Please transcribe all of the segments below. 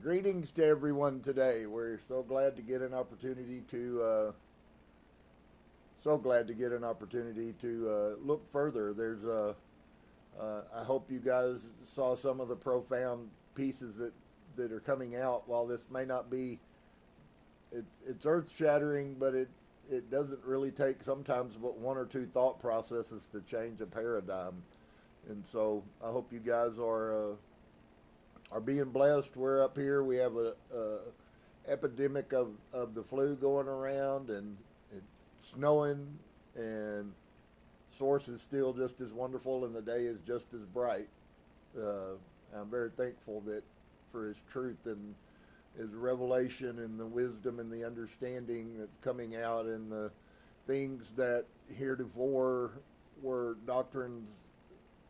Greetings to everyone today. We're so glad to get an opportunity to look further. I hope you guys saw some of the profound pieces that are coming out. While this may not be, it's earth shattering, but it doesn't really take sometimes but one or two thought processes to change a paradigm. And so I hope you guys are being blessed. We're up here. We have a epidemic of the flu going around, and it's snowing, and source is still just as wonderful, and the day is just as bright. I'm very thankful that for His truth and His revelation and the wisdom and the understanding that's coming out, and the things that heretofore were doctrines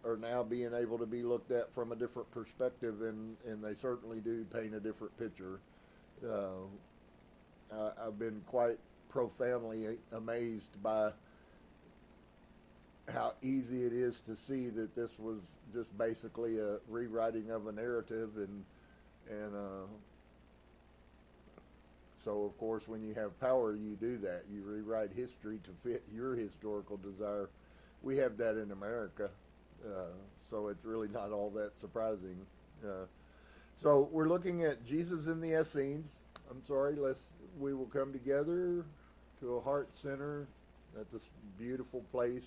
are now being able to be looked at from a different perspective, and they certainly do paint a different picture. I've been quite profoundly amazed by how easy it is to see that this was just basically a rewriting of a narrative, and so of course when you have power you do that. You rewrite history to fit your historical desire. We have that in America. So it's really not all that surprising. So we're looking at Jesus in the Essenes. We will come together to a heart center at this beautiful place.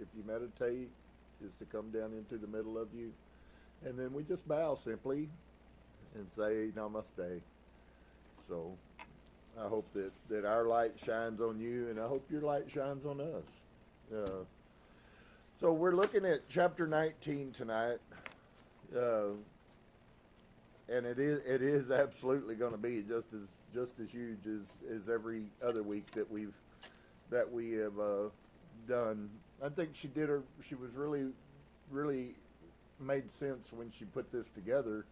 If you meditate, is to come down into the middle of you. And then we just bow simply and say namaste. So I hope that our light shines on you, and I hope your light shines on us. So we're looking at chapter 19 tonight, and it is absolutely going to be just as huge as every other week that we have done. I think she was really made sense when she put this together,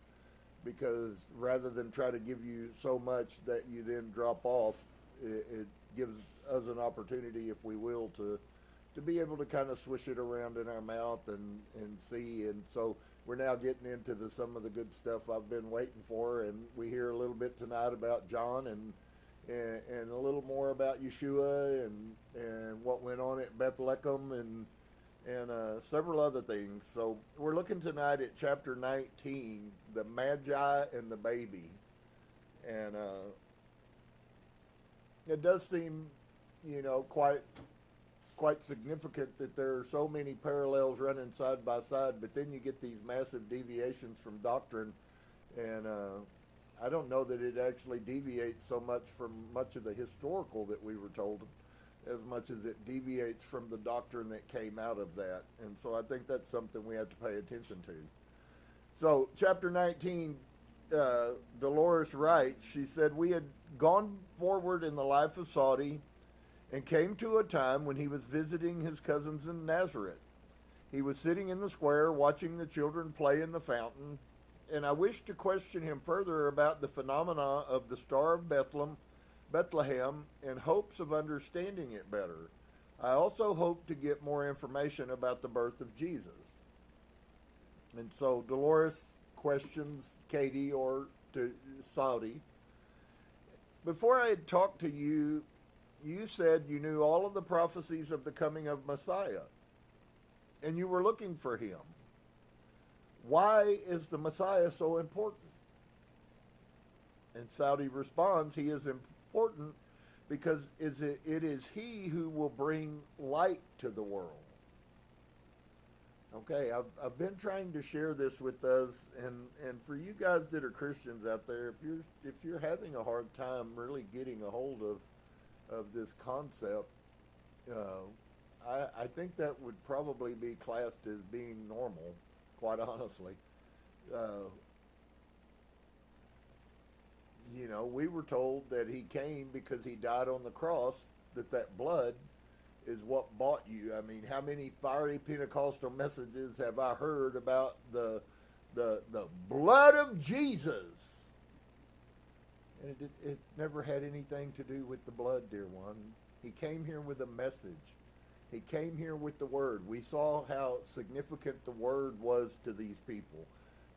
because rather than try to give you so much that you then drop off, it gives us an opportunity, if we will, to be able to kind of swish it around in our mouth and see. And so we're now getting into some of the good stuff I've been waiting for, and we hear a little bit tonight about John and a little more about Yeshua and what went on at Bethlehem and several other things. So we're looking tonight at chapter 19, the Magi and the baby. And it does seem, quite significant that there are so many parallels running side by side, but then you get these massive deviations from doctrine, and I don't know that it actually deviates so much from much of the historical that we were told, as much as it deviates from the doctrine that came out of that. And so I think that's something we have to pay attention to. So chapter 19, Dolores writes, she said, "We had gone forward in the life of Saudi and came to a time when he was visiting his cousins in Nazareth. He was sitting in the square watching the children play in the fountain, and I wished to question him further about the phenomena of the Star of Bethlehem in hopes of understanding it better. I also hoped to get more information about the birth of Jesus." And so Dolores questions Katie, or to Saudi. "Before I had talked to you, you said you knew all of the prophecies of the coming of Messiah, and you were looking for him. Why is the Messiah so important?" And Saudi responds, "He is important because it is he who will bring light to the world." Okay, I've been trying to share this with us, and for you guys that are Christians out there, if you're having a hard time really getting a hold of this concept, I think that would probably be classed as being normal, quite honestly. We were told that he came because he died on the cross, that blood is what bought you. I mean, how many fiery Pentecostal messages have I heard about the blood of Jesus? And it's never had anything to do with the blood, dear one. He came here with a message. He came here with the Word. We saw how significant the Word was to these people.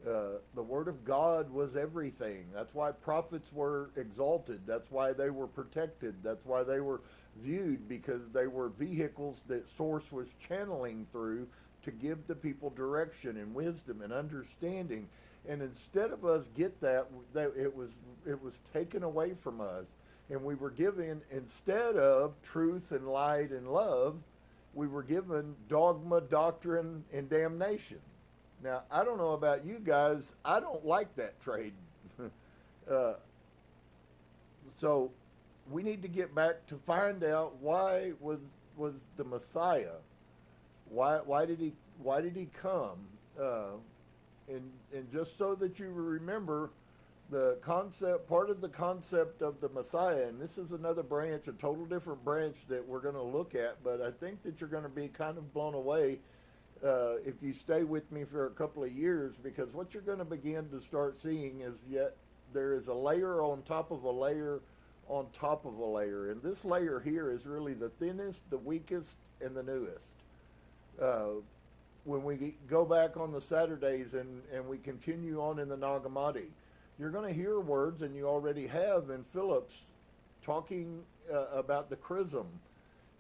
The Word of God was everything. That's why prophets were exalted. That's why they were protected. That's why they were viewed, because they were vehicles that Source was channeling through to give the people direction and wisdom and understanding. And instead of us get that, it was taken away from us. And we were given, instead of truth and light and love, we were given dogma, doctrine, and damnation. Now, I don't know about you guys. I don't like that trade. So we need to get back to find out why was the Messiah. Why did he come? And just so that you remember the concept, part of the concept of the Messiah, and this is another branch, a total different branch that we're going to look at, but I think that you're going to be kind of blown away if you stay with me for a couple of years, because what you're going to begin to start seeing is yet there is a layer on top of a layer on top of a layer, and this layer here is really the thinnest, the weakest, and the newest. When we go back on the Saturdays and we continue on in the Nag Hammadi, you're going to hear words, and you already have in Phillips, talking about the chrism.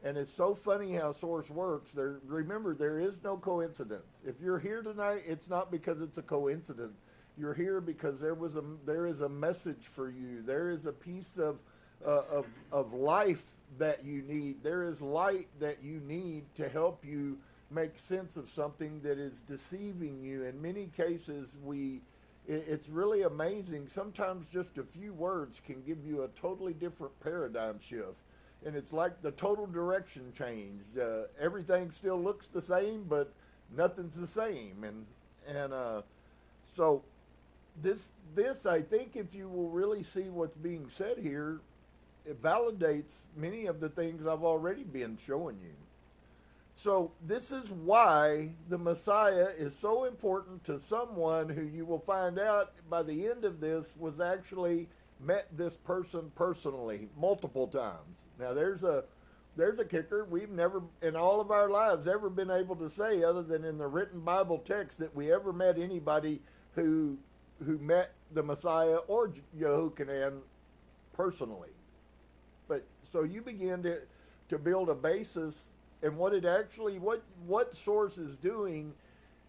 And it's so funny how Source works. Remember, there is no coincidence. If you're here tonight, it's not because it's a coincidence. You're here because there is a message for you. There is a piece of life that you need. There is light that you need to help you make sense of something that is deceiving you. In many cases, it's really amazing. Sometimes just a few words can give you a totally different paradigm shift. And it's like the total direction changed. Everything still looks the same, but nothing's the same. And so this, I think, if you will really see what's being said here, it validates many of the things I've already been showing you. So this is why the Messiah is so important to someone who you will find out by the end of this was actually met this person personally multiple times. Now there's a kicker. We've never in all of our lives ever been able to say, other than in the written Bible text, that we ever met anybody who met the Messiah or Yehochanan personally. But so you begin to build a basis, and what Source is doing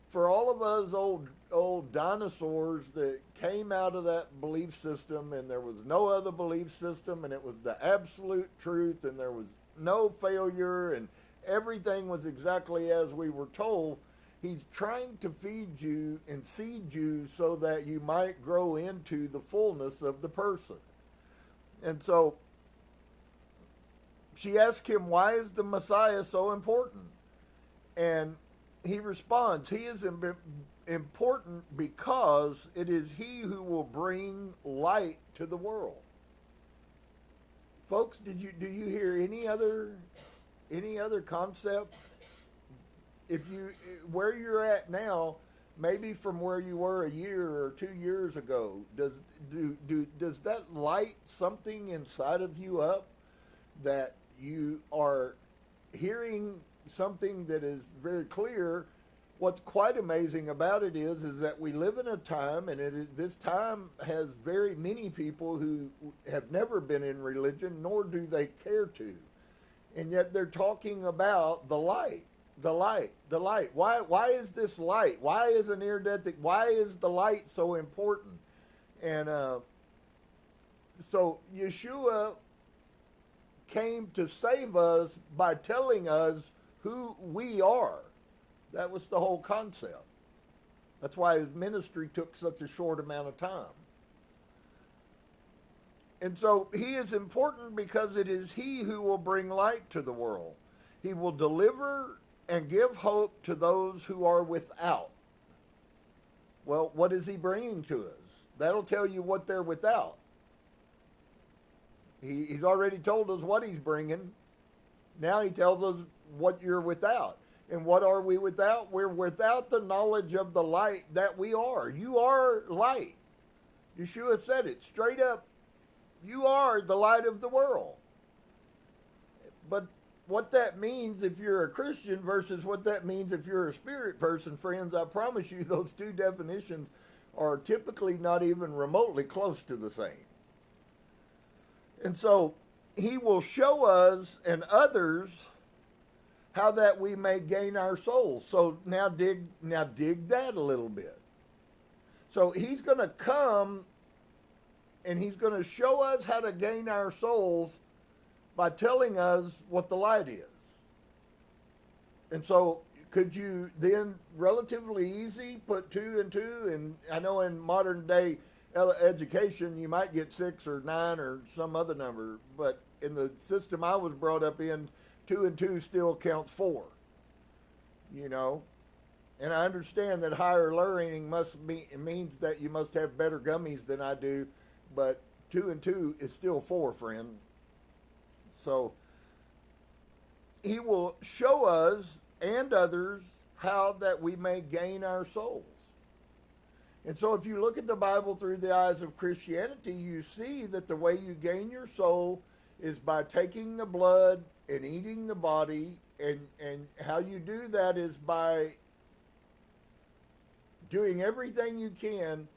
for all of us old dinosaurs that came out of that belief system, and there was no other belief system, and it was the absolute truth, and there was no failure, and everything was exactly as we were told. He's trying to feed you and seed you so that you might grow into the fullness of the person. And so she asked him, why is the Messiah so important? And he responds, he is important because it is he who will bring light to the world. Folks, do you hear any other concept? Where you're at now, maybe from where you were a year or 2 years ago, does that light something inside of you up, that you are hearing something that is very clear? What's quite amazing about it is that we live in a time, and this time has very many people who have never been in religion, nor do they care to. And yet they're talking about the light, the light, the light. Why is this light? Why is an near-death? Why is the light so important? And so Yeshua came to save us by telling us who we are. That was the whole concept. That's why his ministry took such a short amount of time. And so he is important because it is he who will bring light to the world. He will deliver and give hope to those who are without. Well, what is he bringing to us? That'll tell you what they're without. He's already told us what he's bringing. Now he tells us what you're without. And what are we without? We're without the knowledge of the light that we are. You are light. Yeshua said it straight up. You are the light of the world. But what that means if you're a Christian versus what that means if you're a spirit person, friends, I promise you those two definitions are typically not even remotely close to the same. And so he will show us and others how that we may gain our souls. So now dig that a little bit. So he's going to come and he's going to show us how to gain our souls by telling us what the light is. And so could you then relatively easy put 2 and 2? And I know in modern day education you might get 6 or 9 or some other number, but in the system I was brought up in, 2 and 2 still counts 4. You know, and I understand that higher learning means that you must have better gummies than I do, but 2 and 2 is still 4, friend. So he will show us and others how that we may gain our souls. And so if you look at the Bible through the eyes of Christianity, you see that the way you gain your soul is by taking the blood and eating the body, and how you do that is by doing everything you can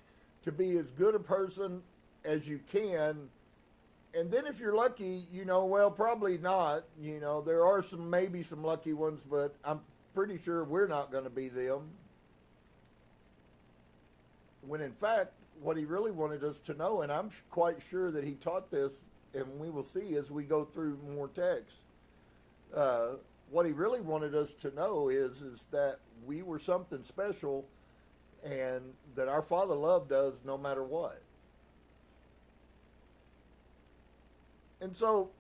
to be as good a person as you can. And then if you're lucky, you know, well, probably not. You know, there are maybe some lucky ones, but I'm pretty sure we're not going to be them. When in fact, what he really wanted us to know, and I'm quite sure that he taught this, and we will see as we go through more texts, what he really wanted us to know is that we were something special and that our Father loved us no matter what. And so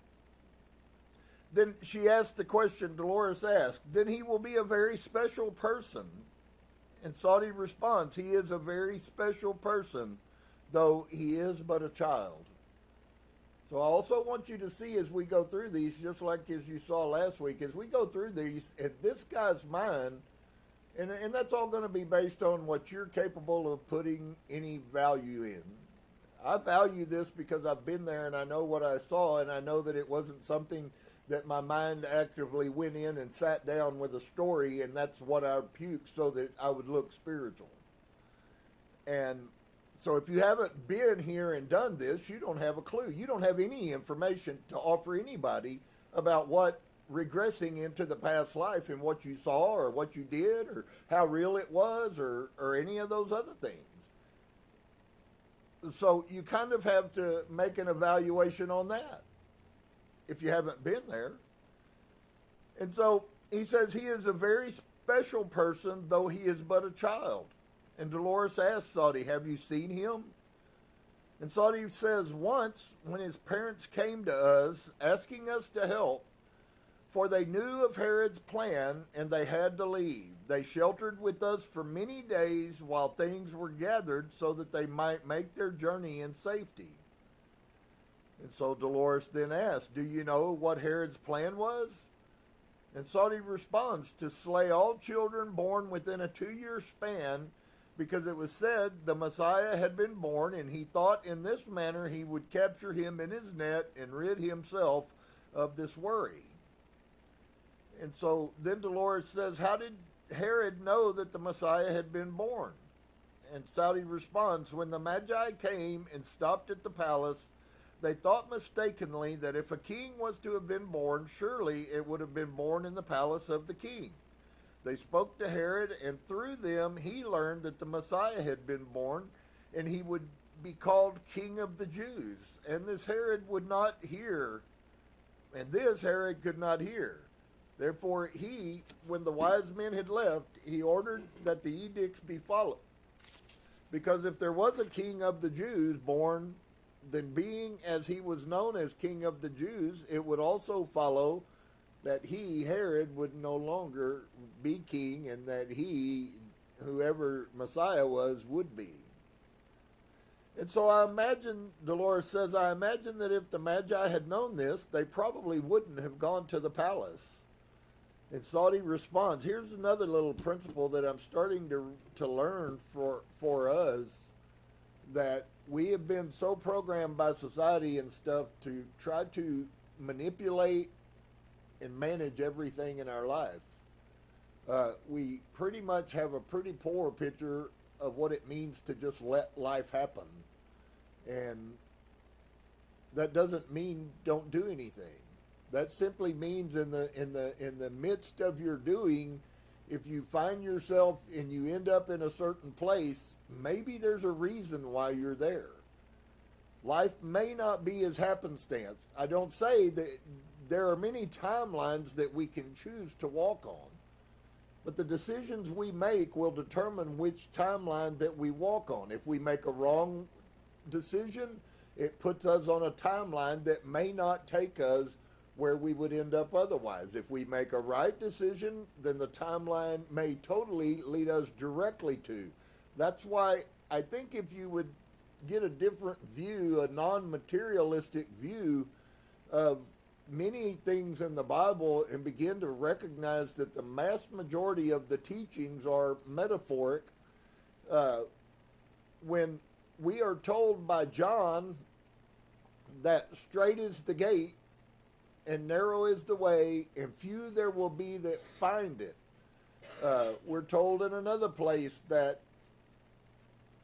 then she asked the question, Dolores asked, then he will be a very special person. And Saudi responds, he is a very special person, though he is but a child. So I also want you to see as we go through these, just like as you saw last week, as we go through these, in this guy's mind, and that's all going to be based on what you're capable of putting any value in. I value this because I've been there and I know what I saw, and I know that it wasn't something that my mind actively went in and sat down with a story, and that's what I puked so that I would look spiritual. And so if you haven't been here and done this, you don't have a clue. You don't have any information to offer anybody about what regressing into the past life and what you saw or what you did or how real it was or any of those other things. So you kind of have to make an evaluation on that if you haven't been there. And so he says he is a very special person, though he is but a child. And Dolores asks Saudi, have you seen him? And Saudi says, once when his parents came to us asking us to help, for they knew of Herod's plan and they had to leave. They sheltered with us for many days while things were gathered so that they might make their journey in safety. And so Dolores then asked, do you know what Herod's plan was? And Saudi responds, to slay all children born within a 2-year span, because it was said the Messiah had been born, and he thought in this manner he would capture him in his net and rid himself of this worry. And so then Dolores says, how did Herod know that the Messiah had been born? And Saudi responds, when the Magi came and stopped at the palace, they thought mistakenly that if a king was to have been born, surely it would have been born in the palace of the king. They spoke to Herod, and through them he learned that the Messiah had been born, and he would be called King of the Jews. And this Herod would not hear, and this Herod could not hear. Therefore he, when the wise men had left, he ordered that the edicts be followed. Because if there was a King of the Jews born, then being as he was known as King of the Jews, it would also follow that he, Herod, would no longer be king, and that he, whoever Messiah was, would be. And so I imagine, Dolores says, I imagine that if the Magi had known this, they probably wouldn't have gone to the palace. And Saudi responds, here's another little principle that I'm starting to learn for us, that we have been so programmed by society and stuff to try to manipulate and manage everything in our life. We pretty much have a pretty poor picture of what it means to just let life happen. And that doesn't mean don't do anything. That simply means in the midst of your doing, if you find yourself and you end up in a certain place, maybe there's a reason why you're there. Life may not be as happenstance. I don't say that there are many timelines that we can choose to walk on, but the decisions we make will determine which timeline that we walk on. If we make a wrong decision, it puts us on a timeline that may not take us where we would end up otherwise. If we make a right decision, then the timeline may totally lead us directly to. That's why I think if you would get a different view, a non-materialistic view of many things in the Bible, and begin to recognize that the mass majority of the teachings are metaphoric, when we are told by John that straight is the gate and narrow is the way, and few there will be that find it. We're told in another place that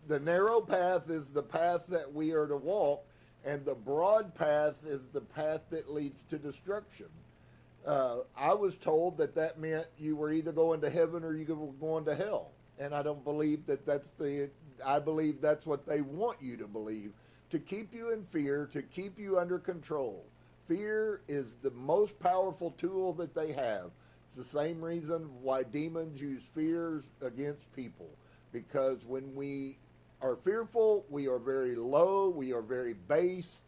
the narrow path is the path that we are to walk, and the broad path is the path that leads to destruction. I was told that that meant you were either going to heaven or you were going to hell. And I don't believe that I believe that's what they want you to believe, to keep you in fear, to keep you under control. Fear is the most powerful tool that they have. It's the same reason why demons use fears against people, because when we are fearful, we are very low, we are very base.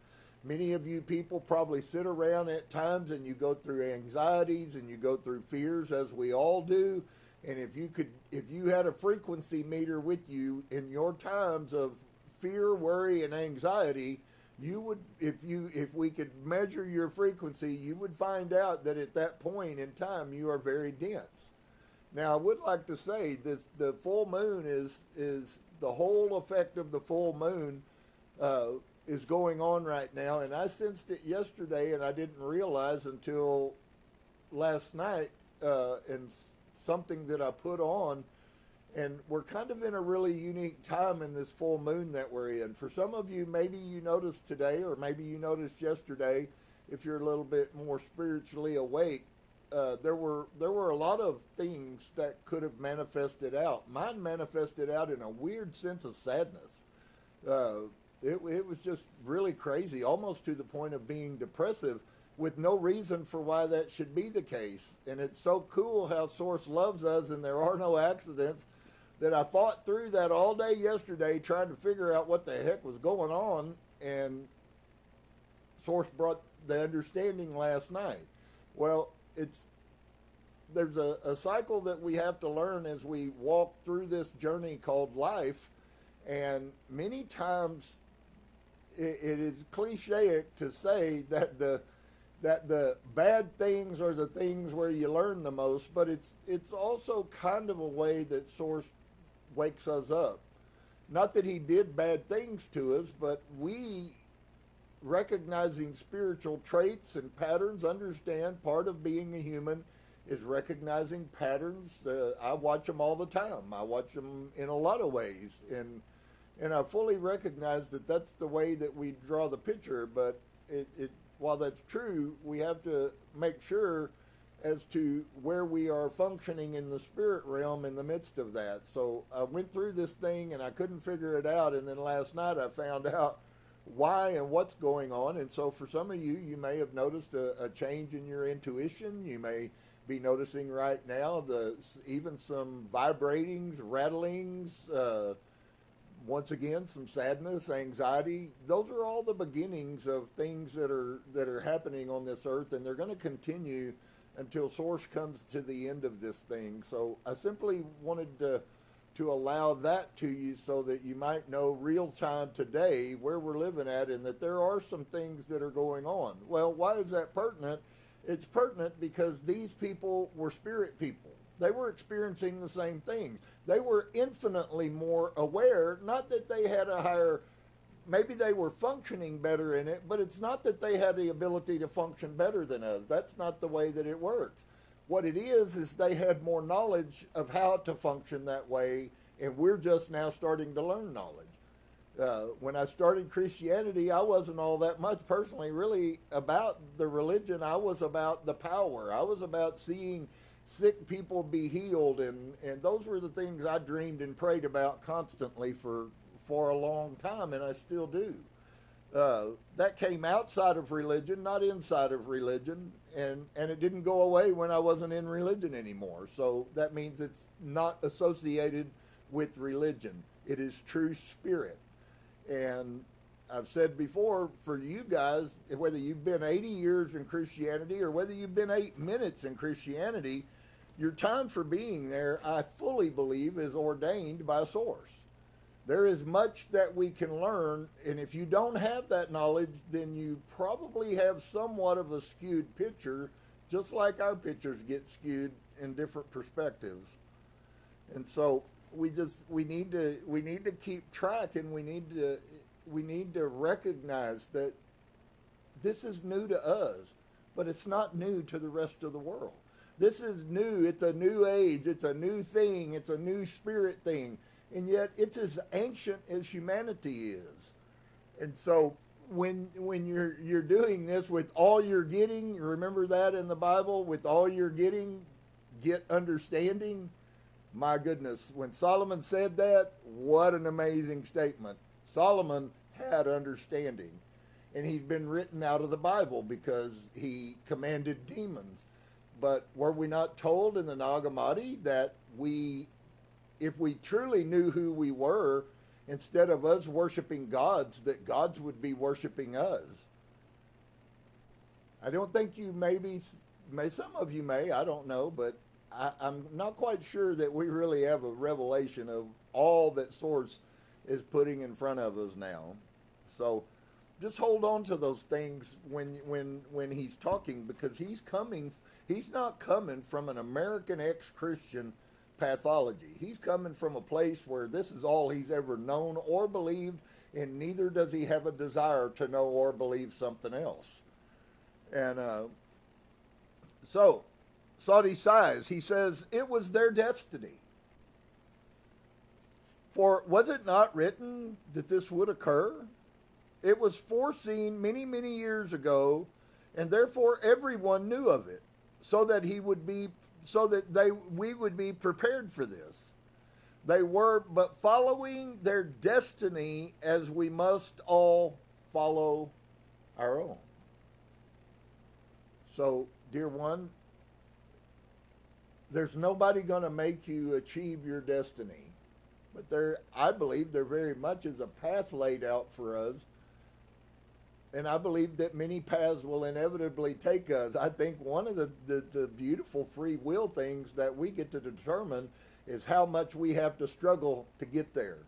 Many of you people probably sit around at times and you go through anxieties and you go through fears, as we all do. And if you had a frequency meter with you in your times of fear, worry, and anxiety, you would, if we could measure your frequency, you would find out that at that point in time you are very dense. Now, I would like to say this: the full moon is the whole effect of the full moon is going on right now, and I sensed it yesterday, and I didn't realize until last night, and something that I put on. And we're kind of in a really unique time in this full moon that we're in. For some of you, maybe you noticed today, or maybe you noticed yesterday, if you're a little bit more spiritually awake, there were a lot of things that could have manifested out. Mine manifested out in a weird sense of sadness. It was just really crazy, almost to the point of being depressive, with no reason for why that should be the case. And it's so cool how Source loves us and there are no accidents, that I fought through that all day yesterday trying to figure out what the heck was going on, and Source brought the understanding last night. Well, there's a cycle that we have to learn as we walk through this journey called life, and many times it is clichéic to say that the bad things are the things where you learn the most, but it's also kind of a way that Source wakes us up. Not that he did bad things to us, but we, recognizing spiritual traits and patterns, understand part of being a human is recognizing patterns. I watch them all the time. I watch them in a lot of ways, and I fully recognize that that's the way that we draw the picture, but while that's true, we have to make sure as to where we are functioning in the spirit realm in the midst of that. So I went through this thing and I couldn't figure it out, and then last night I found out why and what's going on. And so for some of you, you may have noticed a change in your intuition. You may be noticing right now even some vibatings, rattlings, once again, some sadness, anxiety. Those are all the beginnings of things that are happening on this earth, and they're going to continue until Source comes to the end of this thing. So I simply wanted to allow that to you so that you might know real time today where we're living at, and that there are some things that are going on. Well, why is that pertinent? It's pertinent because these people were spirit people. They were experiencing the same things. They were infinitely more aware, not that they had a higher, maybe they were functioning better in it, but it's not that they had the ability to function better than us. That's not the way that it works. What it is they had more knowledge of how to function that way, and we're just now starting to learn knowledge. When I started Christianity, I wasn't all that much personally really about the religion. I was about the power. I was about seeing sick people be healed, and those were the things I dreamed and prayed about constantly for a long time, and I still do. That came outside of religion, not inside of religion, and it didn't go away when I wasn't in religion anymore. So that means it's not associated with religion. It is true spirit. And I've said before, for you guys, whether you've been 80 years in Christianity or whether you've been 8 minutes in Christianity, your time for being there, I fully believe, is ordained by source. There is much that we can learn, and if you don't have that knowledge, then you probably have somewhat of a skewed picture, just like our pictures get skewed in different perspectives. And so we need to keep track, and we need to recognize that this is new to us, but it's not new to the rest of the world. This is new. It's a new age. It's a new thing. It's a new spirit thing. And yet it's as ancient as humanity is. And so when you're doing this with all you're getting, remember that in the Bible, with all you're getting, get understanding. My goodness, when Solomon said that, what an amazing statement. Solomon had understanding, and he's been written out of the Bible because he commanded demons. But were we not told in the Nag Hammadi that if we truly knew who we were, instead of us worshiping gods, that gods would be worshiping us? I don't think you some of you may, I don't know, but I'm not quite sure that we really have a revelation of all that Source is putting in front of us now. So just hold on to those things when he's talking, because he's not coming from an American ex-Christian pathology. He's coming from a place where this is all he's ever known or believed, and neither does he have a desire to know or believe something else. And so Sadi sighs. He says, it was their destiny. For was it not written that this would occur? It was foreseen many, many years ago, and therefore everyone knew of it, so that we would be prepared for this. They were but following their destiny, as we must all follow our own. So, dear one, there's nobody going to make you achieve your destiny. But I believe there very much is a path laid out for us. And I believe that many paths will inevitably take us. I think one of the beautiful free will things that we get to determine is how much we have to struggle to get there.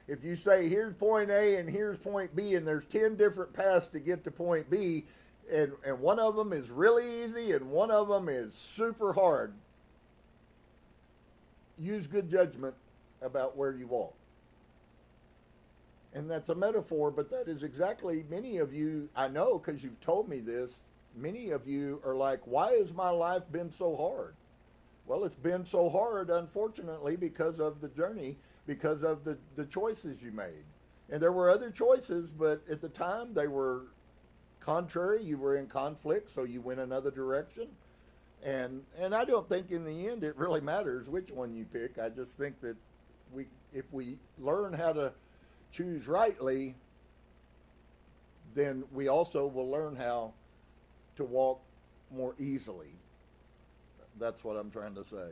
If you say, here's point A and here's point B, and there's 10 different paths to get to point B, and one of them is really easy and one of them is super hard, use good judgment about where you walk. And that's a metaphor, but that is exactly, many of you, I know because you've told me this, many of you are like, why has my life been so hard? Well, it's been so hard, unfortunately, because of the journey, because of the choices you made. And there were other choices, but at the time they were contrary. You were in conflict, so you went another direction. And I don't think in the end it really matters which one you pick. I just think that if we learn how to choose rightly, then we also will learn how to walk more easily. That's what I'm trying to say.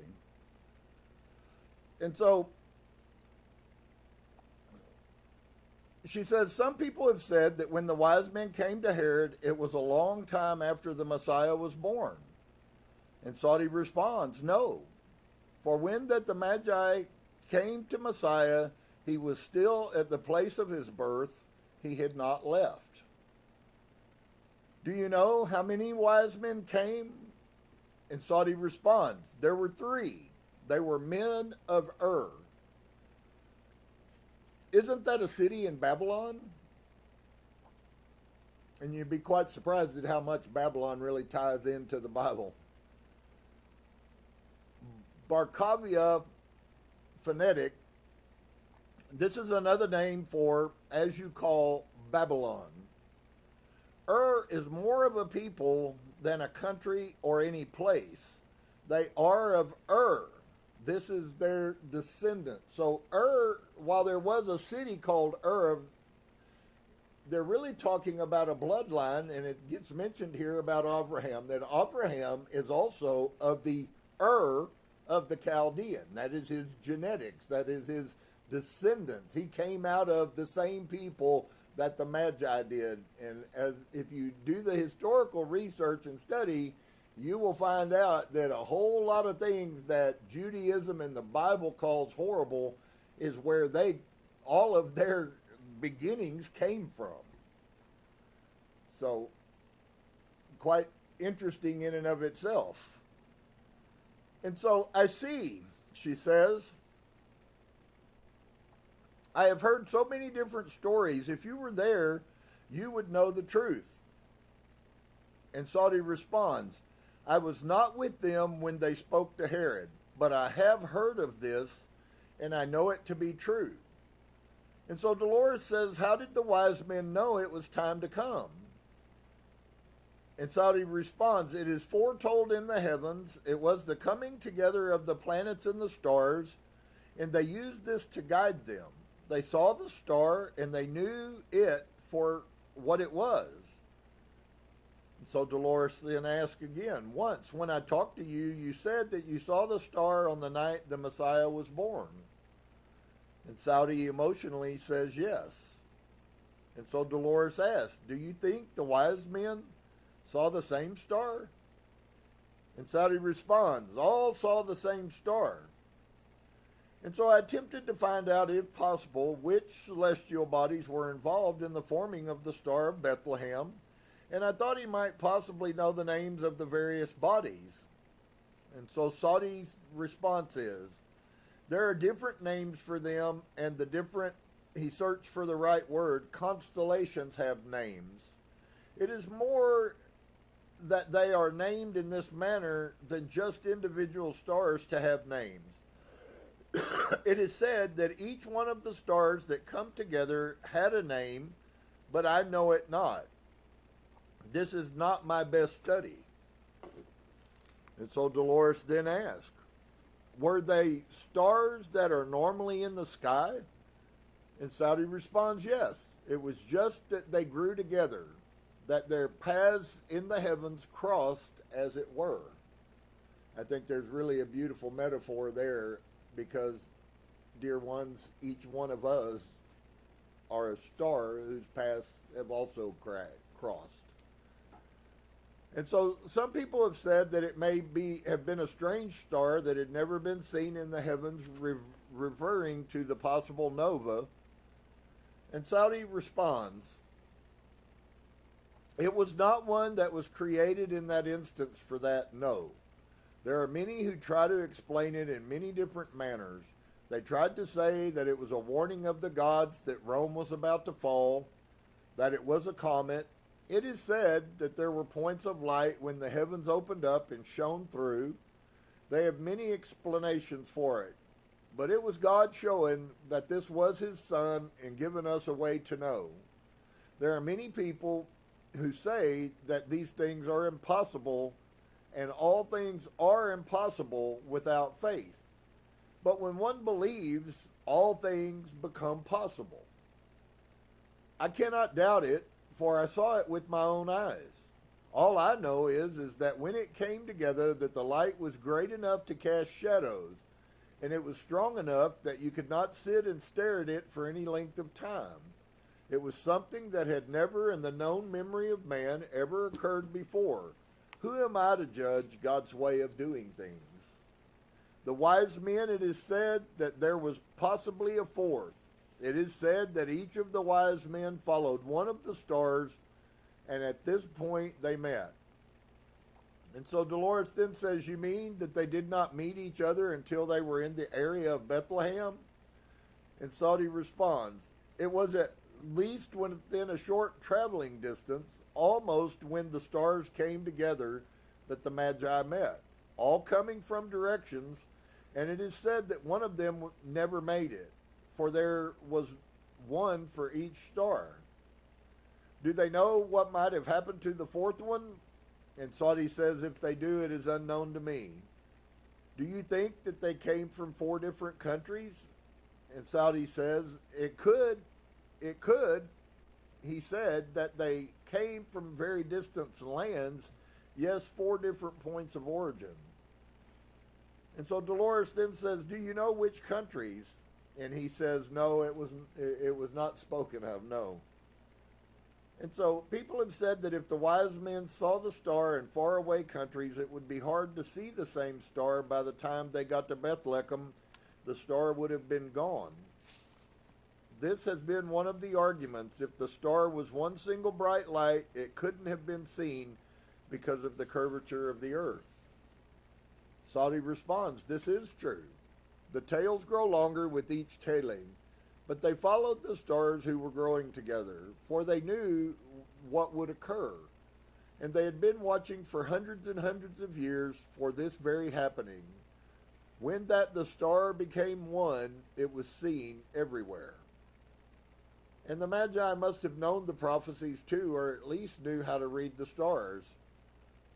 And so she says, some people have said that when the wise men came to Herod, it was a long time after the Messiah was born. And Sadi responds, no, for when that the Magi came to Messiah, he was still at the place of his birth. He had not left. Do you know how many wise men came? And Sadi responds, there were 3. They were men of Ur. Isn't that a city in Babylon? And you'd be quite surprised at how much Babylon really ties into the Bible. Barkavia phonetic. This is another name for, as you call, Babylon. Is more of a people than a country or any place. They are of This is their descendant. So while there was a city called they're really talking about a bloodline, and it gets mentioned here about Abraham, that Abraham is also of the of the Chaldean. That is his genetics. That is his descendants. He came out of the same people that the Magi did. And if you do the historical research and study, you will find out that a whole lot of things that Judaism and the Bible calls horrible is where all of their beginnings came from. So, quite interesting in and of itself. And so, I see, she says, I have heard so many different stories. If you were there, you would know the truth. And Saudi responds, I was not with them when they spoke to Herod, but I have heard of this, and I know it to be true. And so Dolores says, how did the wise men know it was time to come? And Saudi responds, it is foretold in the heavens. It was the coming together of the planets and the stars, and they used this to guide them. They saw the star, and they knew it for what it was. So Dolores then asked again, once when I talked to you, you said that you saw the star on the night the Messiah was born. And Saudi emotionally says yes. And so Dolores asks, do you think the wise men saw the same star? And Saudi responds, all saw the same star. And so I attempted to find out, if possible, which celestial bodies were involved in the forming of the Star of Bethlehem, and I thought he might possibly know the names of the various bodies. And so Saudi's response is, there are different names for them, and he searched for the right word, constellations have names. It is more that they are named in this manner than just individual stars to have names. It is said that each one of the stars that come together had a name, but I know it not. This is not my best study. And so Dolores then asked, were they stars that are normally in the sky? And Saudi responds, yes. It was just that they grew together, that their paths in the heavens crossed, as it were. I think there's really a beautiful metaphor there, because, dear ones, each one of us are a star whose paths have also crossed. And so some people have said that it may have been a strange star that had never been seen in the heavens, referring to the possible nova. And Saudi responds, it was not one that was created in that instance for that, no. There are many who try to explain it in many different manners. They tried to say that it was a warning of the gods that Rome was about to fall, that it was a comet. It is said that there were points of light when the heavens opened up and shone through. They have many explanations for it, but it was God showing that this was his son and giving us a way to know. There are many people who say that these things are impossible, and all things are impossible without faith. But when one believes, all things become possible. I cannot doubt it, for I saw it with my own eyes. All I know is that when it came together, that the light was great enough to cast shadows, and it was strong enough that you could not sit and stare at it for any length of time. It was something that had never in the known memory of man ever occurred before. Who am I to judge God's way of doing things? The wise men, it is said that there was possibly a fourth. It is said that each of the wise men followed one of the stars, and at this point they met. And so Dolores then says, you mean that they did not meet each other until they were in the area of Bethlehem? And Saudi responds, it was at least within a short traveling distance, almost when the stars came together, that the Magi met, all coming from directions And it is said that one of them never made it, for there was one for each star. Do they know what might have happened to the fourth one? And Saudi says, if they do, it is unknown to me. Do you think that they came from 4 different countries? And Saudi says, it could. He said that they came from very distant lands, yes, 4 different points of origin. And so Dolores then says, do you know which countries? And he says, no, it was not spoken of, no. And so people have said that if the wise men saw the star in faraway countries, it would be hard to see the same star. By the time they got to Bethlehem, the star would have been gone. This has been one of the arguments. If the star was one single bright light, it couldn't have been seen because of the curvature of the earth. Saudi responds, this is true. The tails grow longer with each tailing, but they followed the stars who were growing together, for they knew what would occur. And they had been watching for hundreds and hundreds of years for this very happening. When that the star became one, it was seen everywhere. And the Magi must have known the prophecies too, or at least knew how to read the stars.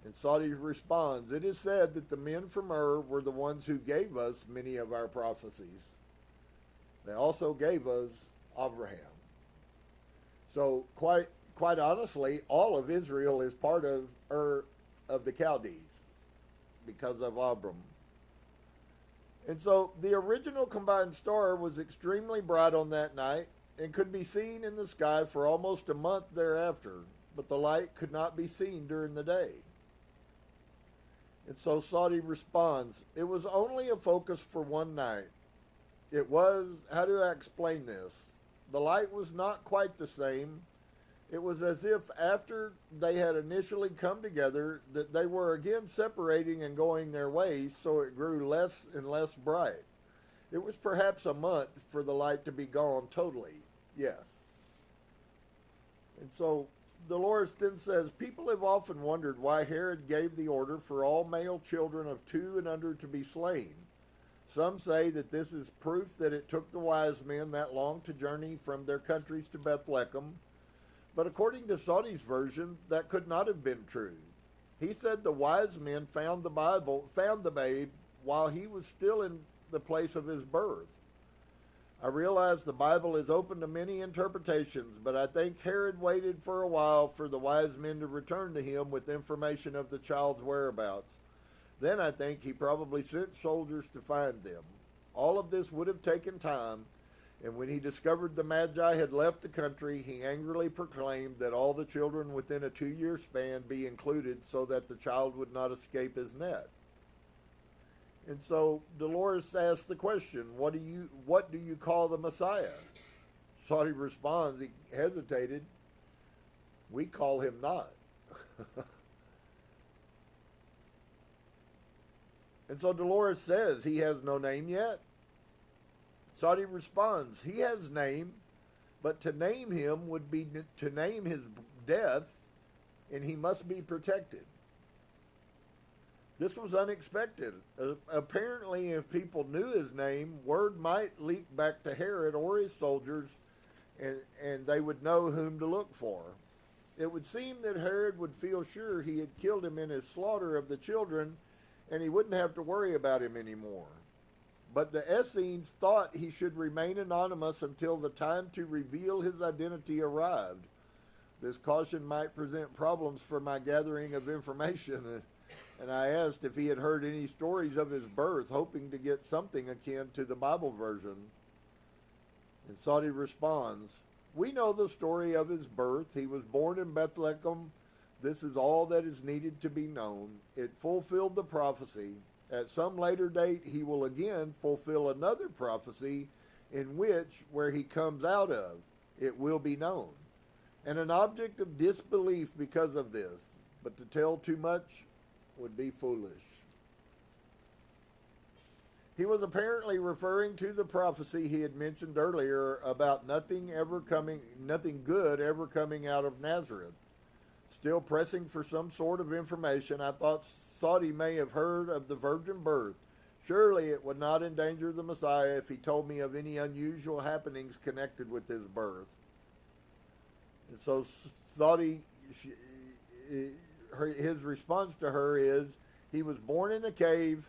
And Saudi responds, it is said that the men from Ur were the ones who gave us many of our prophecies. They also gave us Abraham. So quite honestly, all of Israel is part of Ur of the Chaldees because of Abram. And so the original combined star was extremely bright on that night and could be seen in the sky for almost a month thereafter, but the light could not be seen during the day. And so Saudi responds, it was only a focus for one night. It was, how do I explain this? The light was not quite the same. It was as if after they had initially come together, that they were again separating and going their ways, so it grew less and less bright. It was perhaps a month for the light to be gone totally, yes. And so Dolores then says, people have often wondered why Herod gave the order for all male children of 2 and under to be slain. Some say that this is proof that it took the wise men that long to journey from their countries to Bethlehem. But according to Saudi's version, that could not have been true. He said the wise men found the babe while he was still in the place of his birth. I realize the Bible is open to many interpretations, but I think Herod waited for a while for the wise men to return to him with information of the child's whereabouts. Then I think he probably sent soldiers to find them. All of this would have taken time, and when he discovered the Magi had left the country, he angrily proclaimed that all the children within a 2-year span be included so that the child would not escape his net. And so Dolores asks the question, what do you call the Messiah? Saudi responds, he hesitated, we call him not. And so Dolores says, he has no name yet. Saudi responds, he has name, but to name him would be to name his death, and he must be protected. This was unexpected. Apparently, if people knew his name, word might leak back to Herod or his soldiers, and they would know whom to look for. It would seem that Herod would feel sure he had killed him in his slaughter of the children, and he wouldn't have to worry about him anymore. But the Essenes thought he should remain anonymous until the time to reveal his identity arrived. This caution might present problems for my gathering of information, and I asked if he had heard any stories of his birth, hoping to get something akin to the Bible version. And Saudi responds, we know the story of his birth. He was born in Bethlehem. This is all that is needed to be known. It fulfilled the prophecy. At some later date, he will again fulfill another prophecy in which, where he comes out of, it will be known. And an object of disbelief because of this, but to tell too much would be foolish. He was apparently referring to the prophecy he had mentioned earlier about nothing good ever coming out of Nazareth. Still pressing for some sort of information, I thought Saudi may have heard of the virgin birth. Surely it would not endanger the Messiah if he told me of any unusual happenings connected with his birth. And so Saudi, his response to her is, he was born in a cave,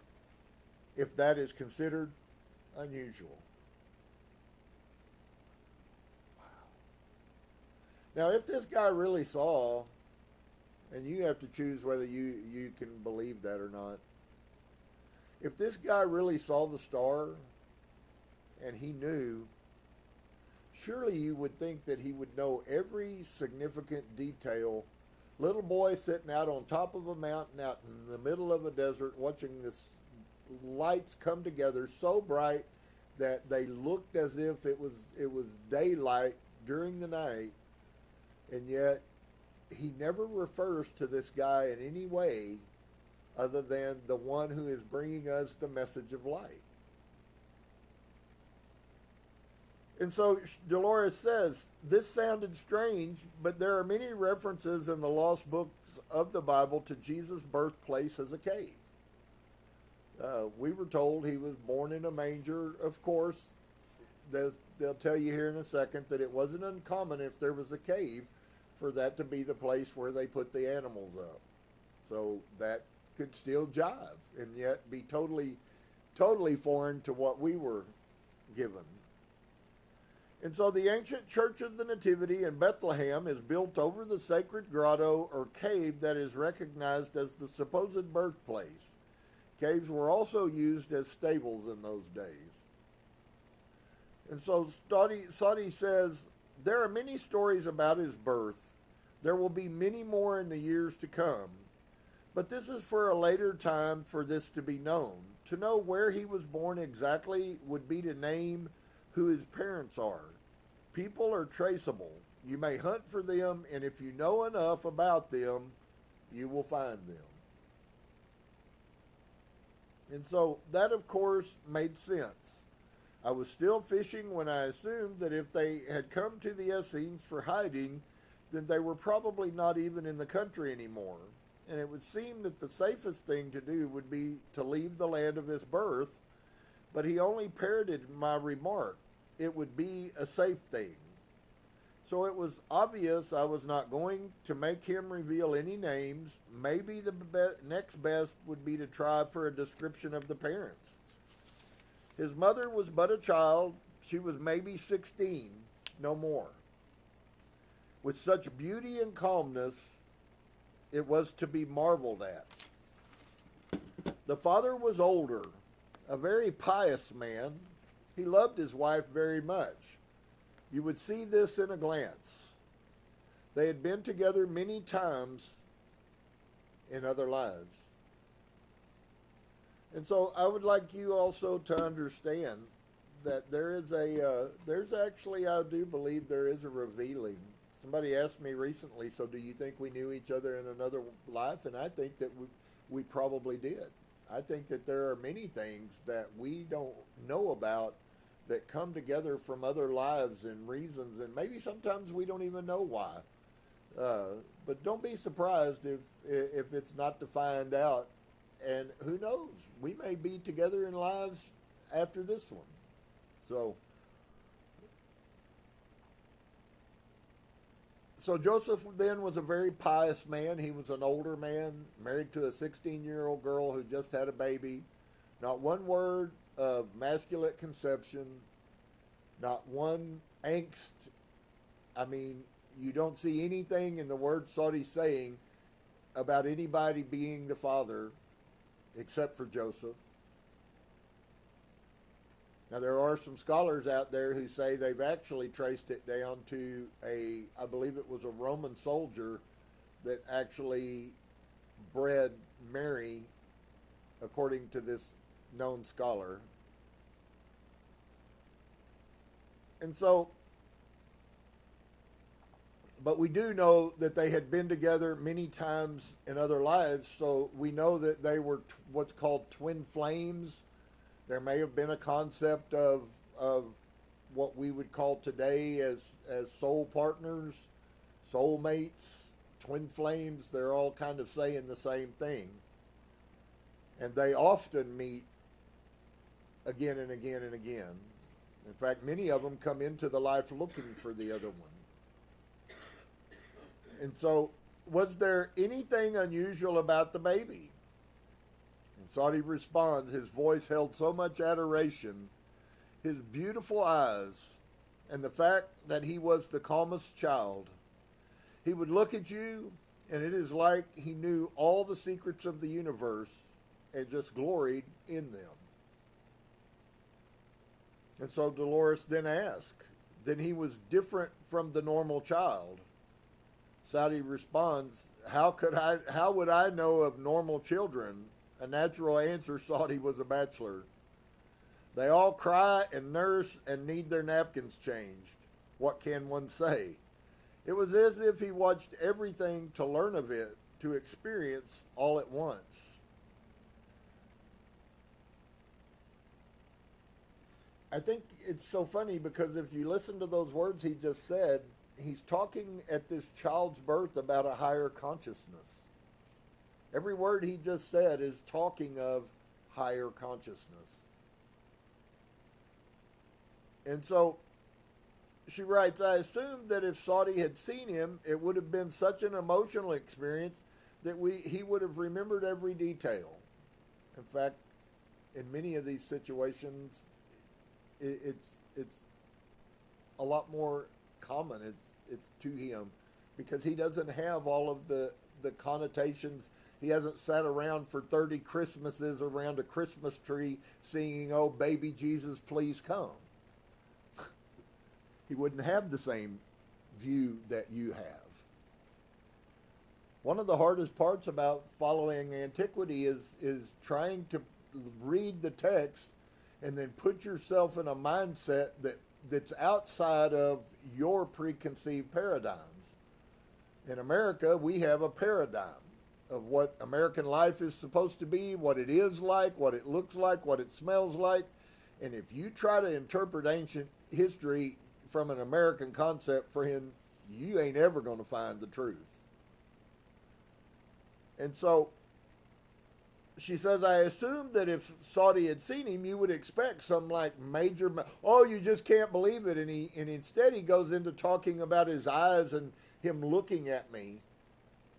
if that is considered unusual. Now, if this guy really saw, and you have to choose whether you can believe that or not, if this guy really saw the star and he knew, surely you would think that he would know every significant detail. Little boy sitting out on top of a mountain out in the middle of a desert watching this lights come together so bright that they looked as if it was daylight during the night, and yet he never refers to this guy in any way other than the one who is bringing us the message of light. And so Dolores says, this sounded strange, but there are many references in the lost books of the Bible to Jesus' birthplace as a cave. We were told he was born in a manger. Of course, they'll tell you here in a second that it wasn't uncommon if there was a cave for that to be the place where they put the animals up. So that could still jive and yet be totally foreign to what we were given. And so the ancient Church of the Nativity in Bethlehem is built over the sacred grotto or cave that is recognized as the supposed birthplace. Caves were also used as stables in those days. And so Saudi says, there are many stories about his birth. There will be many more in the years to come. But this is for a later time for this to be known. To know where he was born exactly would be to name who his parents are. People are traceable. You may hunt for them, and if you know enough about them, you will find them. And so that, of course, made sense. I was still fishing when I assumed that if they had come to the Essenes for hiding, then they were probably not even in the country anymore. And it would seem that the safest thing to do would be to leave the land of his birth, but he only parroted my remark. It would be a safe thing. So it was obvious I was not going to make him reveal any names. Maybe the next best would be to try for a description of the parents. His mother was but a child. She was maybe 16, no more. With such beauty and calmness, it was to be marveled at. The father was older, a very pious man. He loved his wife very much. You would see this in a glance. They had been together many times in other lives. And so I would like you also to understand that there's actually, I do believe there is a revealing. Somebody asked me recently, so do you think we knew each other in another life? And I think that we probably did. I think that there are many things that we don't know about that come together from other lives and reasons, and maybe sometimes we don't even know why. But don't be surprised if it's not to find out. And who knows? We may be together in lives after this one. So Joseph then was a very pious man. He was an older man, married to a 16-year-old girl who just had a baby. Not one word of masculine conception, not one angst. I mean, you don't see anything in the word Saudi saying about anybody being the father except for Joseph. Now, there are some scholars out there who say they've actually traced it down to I believe it was a Roman soldier that actually bred Mary, according to this known scholar. And so, but we do know that they had been together many times in other lives, so we know that they were what's called twin flames. There may have been a concept of what we would call today as soul partners, soulmates, twin flames. They're all kind of saying the same thing. And they often meet again and again and again. In fact, many of them come into the life looking for the other one. And so, was there anything unusual about the baby? And Saudi responds, his voice held so much adoration, his beautiful eyes, and the fact that he was the calmest child. He would look at you, and it is like he knew all the secrets of the universe and just gloried in them. And so Dolores then asked, then he was different from the normal child. Saudi responds, how would I know of normal children? A natural answer, Saudi was a bachelor. They all cry and nurse and need their napkins changed. What can one say? It was as if he watched everything to learn of it, to experience all at once. I think it's so funny because if you listen to those words he just said, he's talking at this child's birth about a higher consciousness. Every word he just said is talking of higher consciousness. And so she writes, I assumed that if Saudi had seen him, it would have been such an emotional experience that he would have remembered every detail. In fact, in many of these situations, it's a lot more common. It's to him because he doesn't have all of the connotations. He hasn't sat around for 30 Christmases around a Christmas tree singing, "Oh, baby Jesus, please come." He wouldn't have the same view that you have. One of the hardest parts about following antiquity is trying to read the text and then put yourself in a mindset that's outside of your preconceived paradigms. In America, we have a paradigm of what American life is supposed to be, what it is like, what it looks like, what it smells like. And if you try to interpret ancient history from an American concept for him, you ain't ever going to find the truth. And so she says, I assumed that if Saudi had seen him, you would expect some like major, oh, you just can't believe it. And instead he goes into talking about his eyes and him looking at me.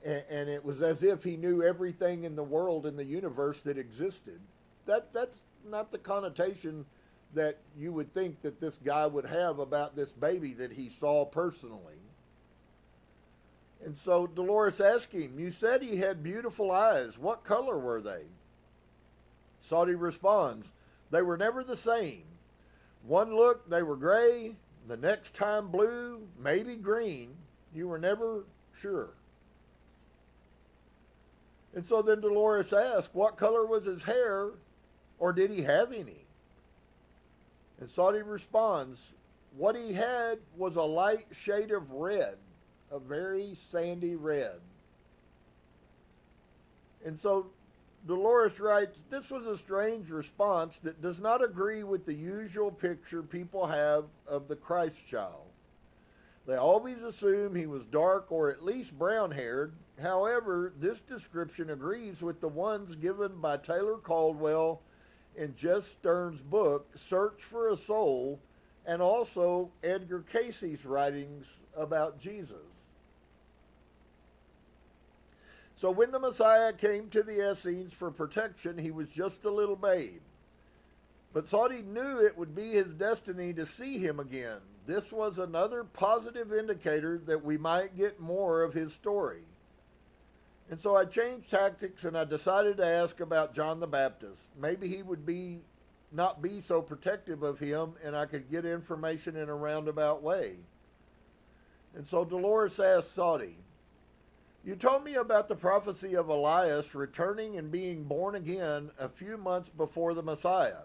And it was as if he knew everything in the world, in the universe that existed. That's not the connotation that you would think that this guy would have about this baby that he saw personally. And so Dolores asked him, you said he had beautiful eyes. What color were they? Saudi responds, they were never the same. One look, they were gray. The next time blue, maybe green. You were never sure. And so then Dolores asked, what color was his hair, or did he have any? And Saudi responds, what he had was a light shade of red, a very sandy red. And so Dolores writes, this was a strange response that does not agree with the usual picture people have of the Christ child. They always assume he was dark or at least brown-haired. However, this description agrees with the ones given by Taylor Caldwell in Jess Stern's book, Search for a Soul, and also Edgar Casey's writings about Jesus. So when the Messiah came to the Essenes for protection, he was just a little babe. But Saudi knew it would be his destiny to see him again. This was another positive indicator that we might get more of his story. And so I changed tactics and I decided to ask about John the Baptist. Maybe he would not be so protective of him and I could get information in a roundabout way. And so Dolores asked Saudi, you told me about the prophecy of Elias returning and being born again a few months before the Messiah.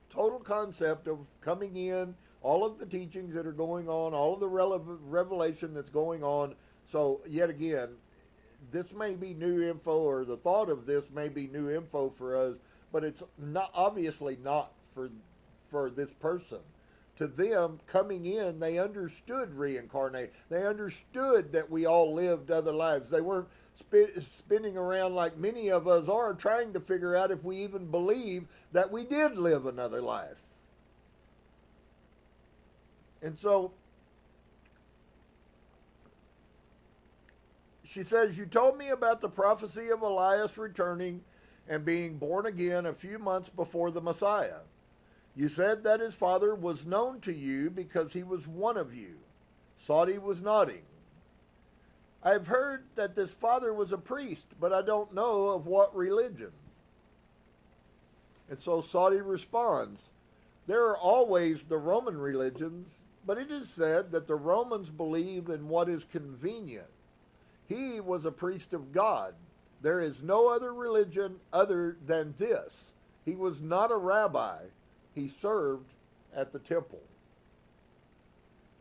Total concept of coming in, all of the teachings that are going on, all of the revelation that's going on. So yet again, this may be new info, or the thought of this may be new info for us, but it's not obviously not for this person. to them coming in, they understood reincarnation. They understood that we all lived other lives. They weren't spinning around like many of us are, trying to figure out if we even believe that we did live another life. And so she says, you told me about the prophecy of Elias returning and being born again a few months before the Messiah. You said that his father was known to you because he was one of you. Saudi was nodding. I've heard that this father was a priest, but I don't know of what religion. And so Saudi responds, there are always the Roman religions, but it is said that the Romans believe in what is convenient. He was a priest of God. There is no other religion other than this. He was not a rabbi. He served at the temple.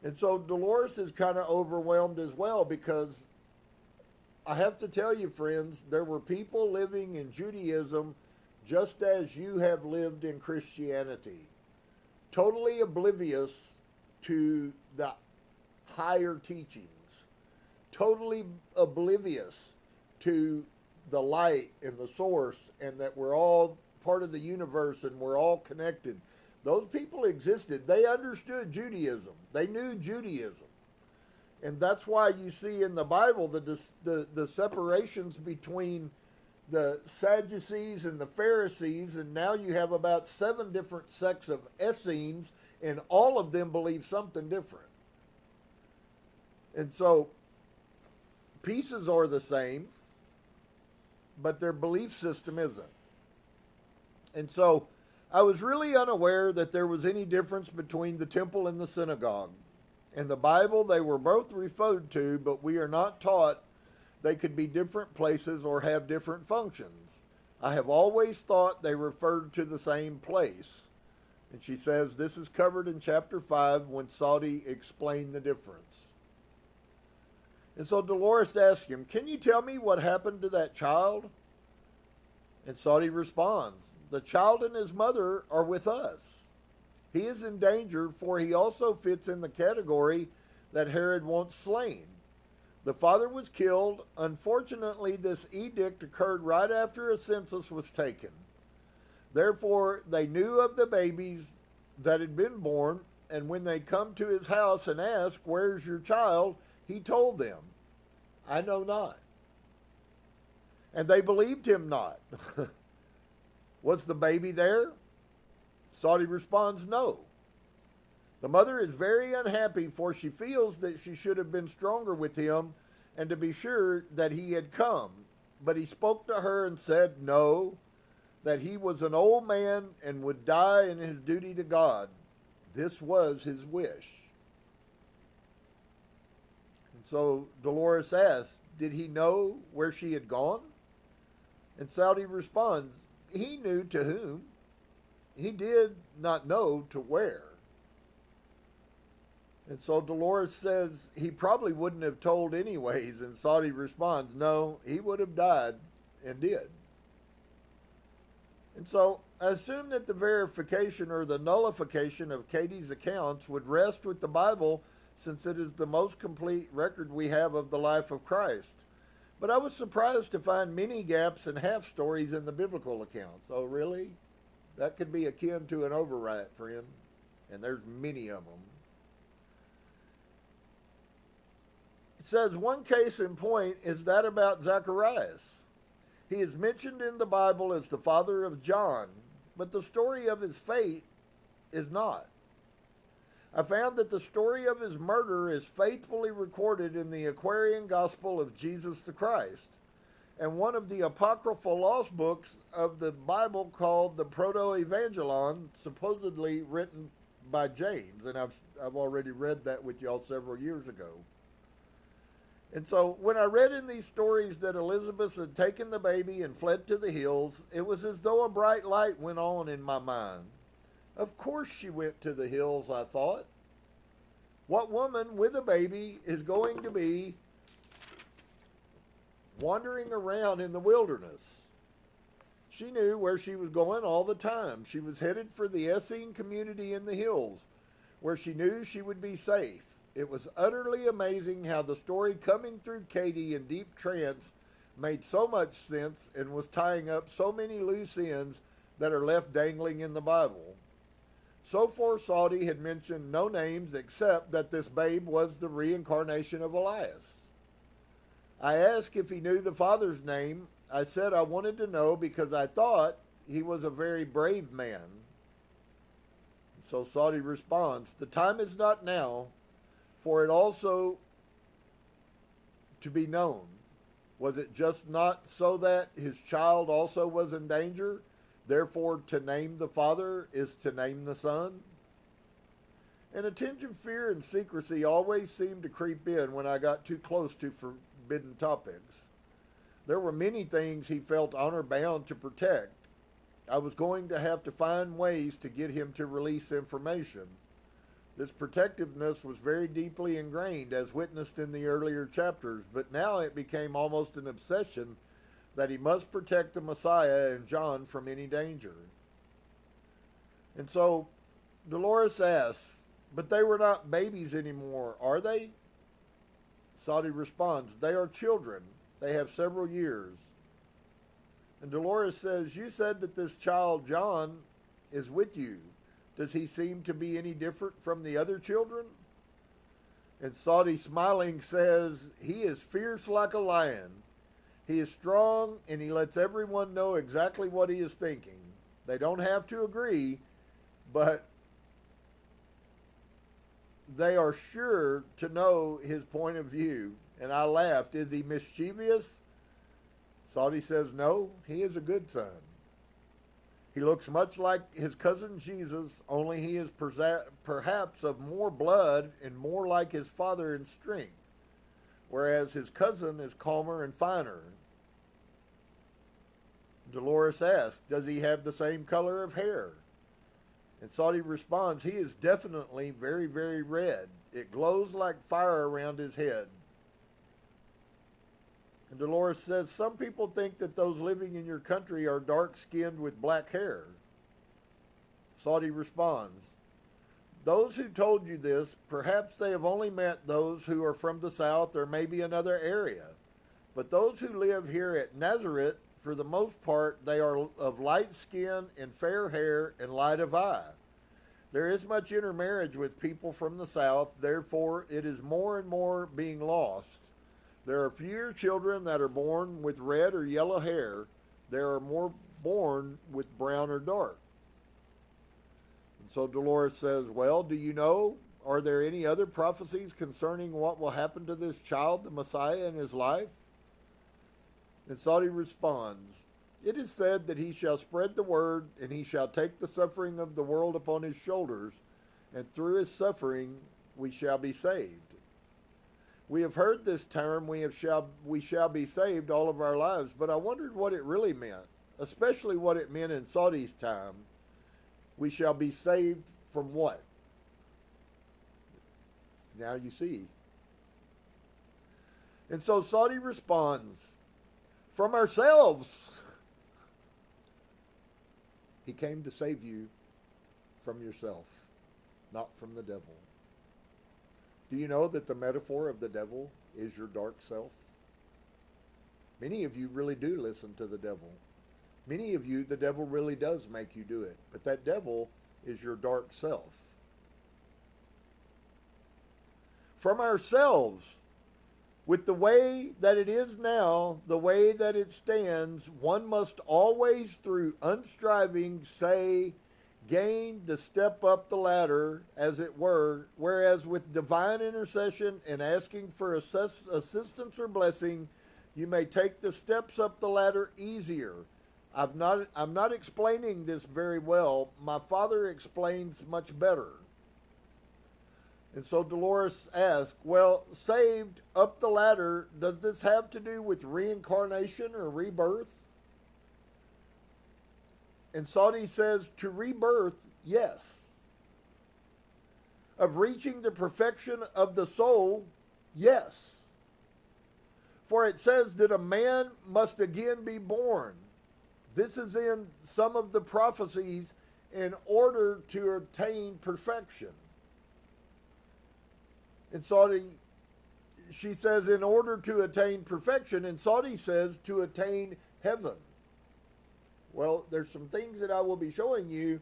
And so Dolores is kind of overwhelmed as well, because I have to tell you, friends, there were people living in Judaism just as you have lived in Christianity, totally oblivious to the higher teachings, totally oblivious to the light and the source, and that we're all part of the universe and we're all connected. Those people existed. They understood Judaism. They knew Judaism. And that's why you see in the Bible the separations between the Sadducees and the Pharisees, and now you have about 7 different sects of Essenes, and all of them believe something different. And so pieces are the same, but their belief system isn't. And so I was really unaware that there was any difference between the temple and the synagogue. In the Bible, they were both referred to, but we are not taught they could be different places or have different functions. I have always thought they referred to the same place. And she says this is covered in chapter 5 when Saudi explained the difference. And so Dolores asks him, can you tell me what happened to that child? And Saudi responds, the child and his mother are with us. He is in danger, for he also fits in the category that Herod wants slain. The father was killed. Unfortunately, this edict occurred right after a census was taken. Therefore, they knew of the babies that had been born, and when they come to his house and ask, where's your child? He told them, I know not. And they believed him not. Was the baby there? Saudi responds, no. The mother is very unhappy, for she feels that she should have been stronger with him and to be sure that he had come. But he spoke to her and said, no, that he was an old man and would die in his duty to God. This was his wish. And so Dolores asks, did he know where she had gone? And Saudi responds, he knew to whom. He did not know to where. And so Dolores says he probably wouldn't have told anyways, and Saudi responds, no, he would have died and did. And so I assume that the verification or the nullification of Katie's accounts would rest with the Bible, since it is the most complete record we have of the life of Christ. But I was surprised to find many gaps and half stories in the biblical accounts. Oh, really? That could be akin to an overwrite, friend. And there's many of them. It says one case in point is that about Zacharias. He is mentioned in the Bible as the father of John, but the story of his fate is not. I found that the story of his murder is faithfully recorded in the Aquarian Gospel of Jesus the Christ, and one of the apocryphal lost books of the Bible called the Proto-Evangelon, supposedly written by James, and I've already read that with y'all several years ago. And so when I read in these stories that Elizabeth had taken the baby and fled to the hills, it was as though a bright light went on in my mind. Of course she went to the hills, I thought. What woman with a baby is going to be wandering around in the wilderness? She knew where she was going all the time. She was headed for the Essene community in the hills, where she knew she would be safe. It was utterly amazing how the story coming through Katie in deep trance made so much sense and was tying up so many loose ends that are left dangling in the Bible. So far, Saudi had mentioned no names except that this babe was the reincarnation of Elias. I asked if he knew the father's name. I said I wanted to know because I thought he was a very brave man. So Saudi responds, the time is not now for it also to be known. Was it just not so that his child also was in danger? Therefore, to name the father is to name the son? And a tinge of fear and secrecy always seemed to creep in when I got too close to forbidden topics. There were many things he felt honor bound to protect. I was going to have to find ways to get him to release information. This protectiveness was very deeply ingrained, as witnessed in the earlier chapters, but now it became almost an obsession that he must protect the Messiah and John from any danger. And so Dolores asks, but they were not babies anymore, are they? Saudi responds, they are children. They have several years. And Dolores says, you said that this child, John, is with you. Does he seem to be any different from the other children? And Saudi, smiling, says, he is fierce like a lion. He is strong, and he lets everyone know exactly what he is thinking. They don't have to agree, but they are sure to know his point of view. And I laughed. Is he mischievous? Saudi says, no, he is a good son. He looks much like his cousin Jesus, only he is perhaps of more blood and more like his father in strength, whereas his cousin is calmer and finer. Dolores asks, does he have the same color of hair? And Saudi responds, he is definitely very, very red. It glows like fire around his head. And Dolores says, some people think that those living in your country are dark-skinned with black hair. Saudi responds, those who told you this, perhaps they have only met those who are from the south or maybe another area. But those who live here at Nazareth, for the most part, they are of light skin and fair hair and light of eye. There is much intermarriage with people from the south, therefore it is more and more being lost. There are fewer children that are born with red or yellow hair. There are more born with brown or dark. And so Dolores says, well, do you know, are there any other prophecies concerning what will happen to this child, the Messiah, in his life? And Saudi responds, it is said that he shall spread the word, and he shall take the suffering of the world upon his shoulders, and through his suffering we shall be saved. We have heard this term, we shall be saved all of our lives, but I wondered what it really meant, especially what it meant in Saudi's time. We shall be saved from what? Now you see. And so Saudi responds, from ourselves. He came to save you from yourself, not from the devil. Do you know that the metaphor of the devil is your dark self? Many of you really do listen to the devil. Many of you, the devil really does make you do it. But that devil is your dark self. From ourselves, with the way that it is now, the way that it stands, one must always, through unstriving, say, gain the step up the ladder, as it were, whereas with divine intercession and asking for assistance or blessing, you may take the steps up the ladder easier. I'm not explaining this very well. My father explains much better. And so Dolores asks, well, saved up the ladder, does this have to do with reincarnation or rebirth? And Saudi says, to rebirth, yes. Of reaching the perfection of the soul, yes. For it says that a man must again be born. This is in some of the prophecies in order to attain perfection. And Saudi, she says, in order to attain perfection, and Saudi says to attain heaven. Well, there's some things that I will be showing you,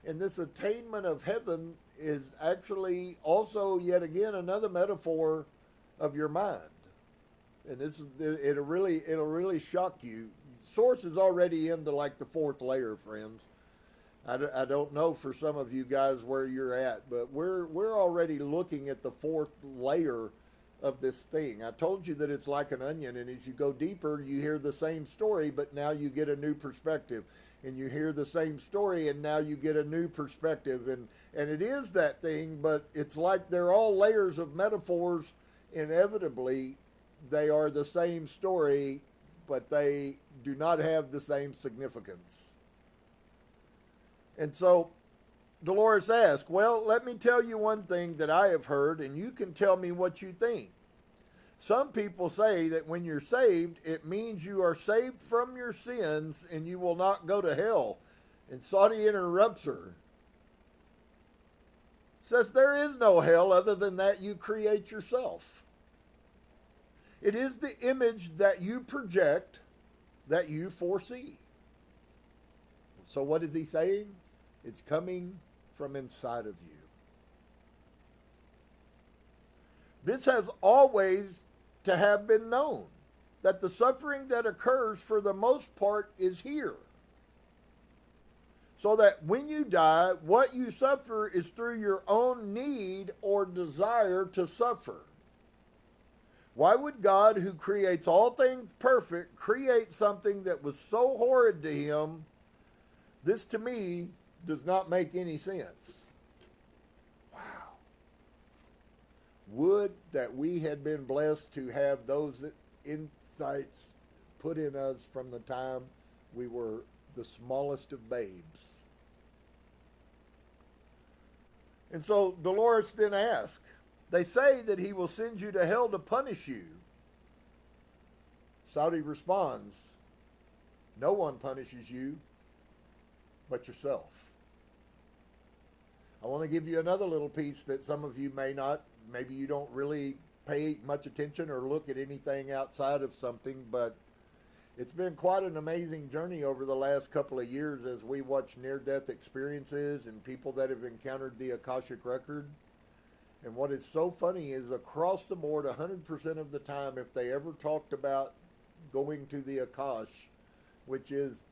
and this attainment of heaven is actually also yet again another metaphor of your mind. And it'll really shock you. Source is already into like the fourth layer, friends. I don't know for some of you guys where you're at, but we're already looking at the fourth layer of this thing. I told you that it's like an onion, and as you go deeper, you hear the same story, but now you get a new perspective. And you hear the same story, and now you get a new perspective. And it is that thing, but it's like they're all layers of metaphors. Inevitably, they are the same story, but they do not have the same significance. And so Dolores asked, well, let me tell you one thing that I have heard, and you can tell me what you think. Some people say that when you're saved, it means you are saved from your sins and you will not go to hell. And Saudi interrupts her. Says there is no hell other than that you create yourself. It is the image that you project that you foresee. So what is he saying? It's coming from inside of you. This has always to have been known, that the suffering that occurs for the most part is here. So that when you die, what you suffer is through your own need or desire to suffer. Why would God, who creates all things perfect, create something that was so horrid to him? This to me does not make any sense. Would that we had been blessed to have those insights put in us from the time we were the smallest of babes. And so Dolores then asked, they say that he will send you to hell to punish you. Saudi responds, no one punishes you but yourself. I want to give you another little piece that some of you may not. Maybe you don't really pay much attention or look at anything outside of something, but it's been quite an amazing journey over the last couple of years as we watch near-death experiences and people that have encountered the Akashic Record. And what is so funny is across the board, 100% of the time, if they ever talked about going to the Akash, which is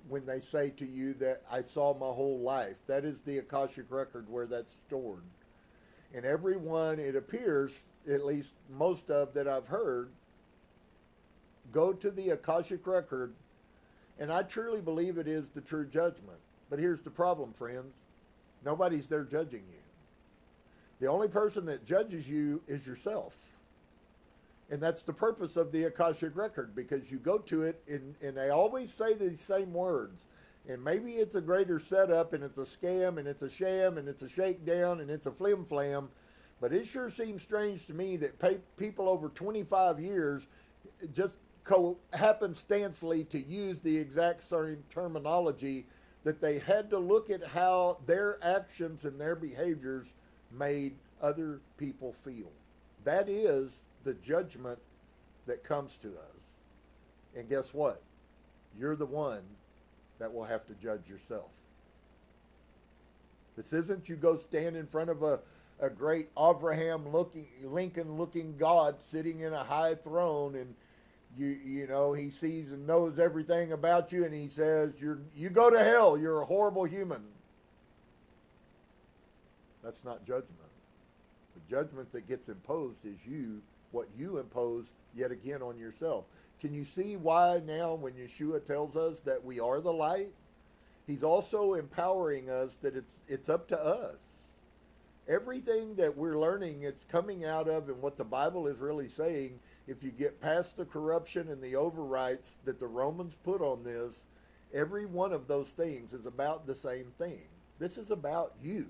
when they say to you that I saw my whole life, that is the Akashic Record where that's stored. And everyone, it appears, at least most of that I've heard, go to the Akashic Record, and I truly believe it is the true judgment. But here's the problem, friends. Nobody's there judging you. The only person that judges you is yourself. And that's the purpose of the Akashic Record, because you go to it, and they always say these same words. And maybe it's a greater setup, and it's a scam, and it's a sham, and it's a shakedown, and it's a flim-flam. But it sure seems strange to me that people over 25 years just happenstancely to use the exact same terminology, that they had to look at how their actions and their behaviors made other people feel. That is the judgment that comes to us. And guess what? You're the one that will have to judge yourself. This isn't you go stand in front of a great Lincoln-looking God sitting in a high throne, and you know he sees and knows everything about you, and he says you go to hell. You're a horrible human. That's not judgment. The judgment that gets imposed is what you impose yet again on yourself. Can you see why now when Yeshua tells us that we are the light, he's also empowering us that it's up to us. Everything that we're learning, it's coming out of, and what the Bible is really saying, if you get past the corruption and the overrights that the Romans put on this, every one of those things is about the same thing. This is about you.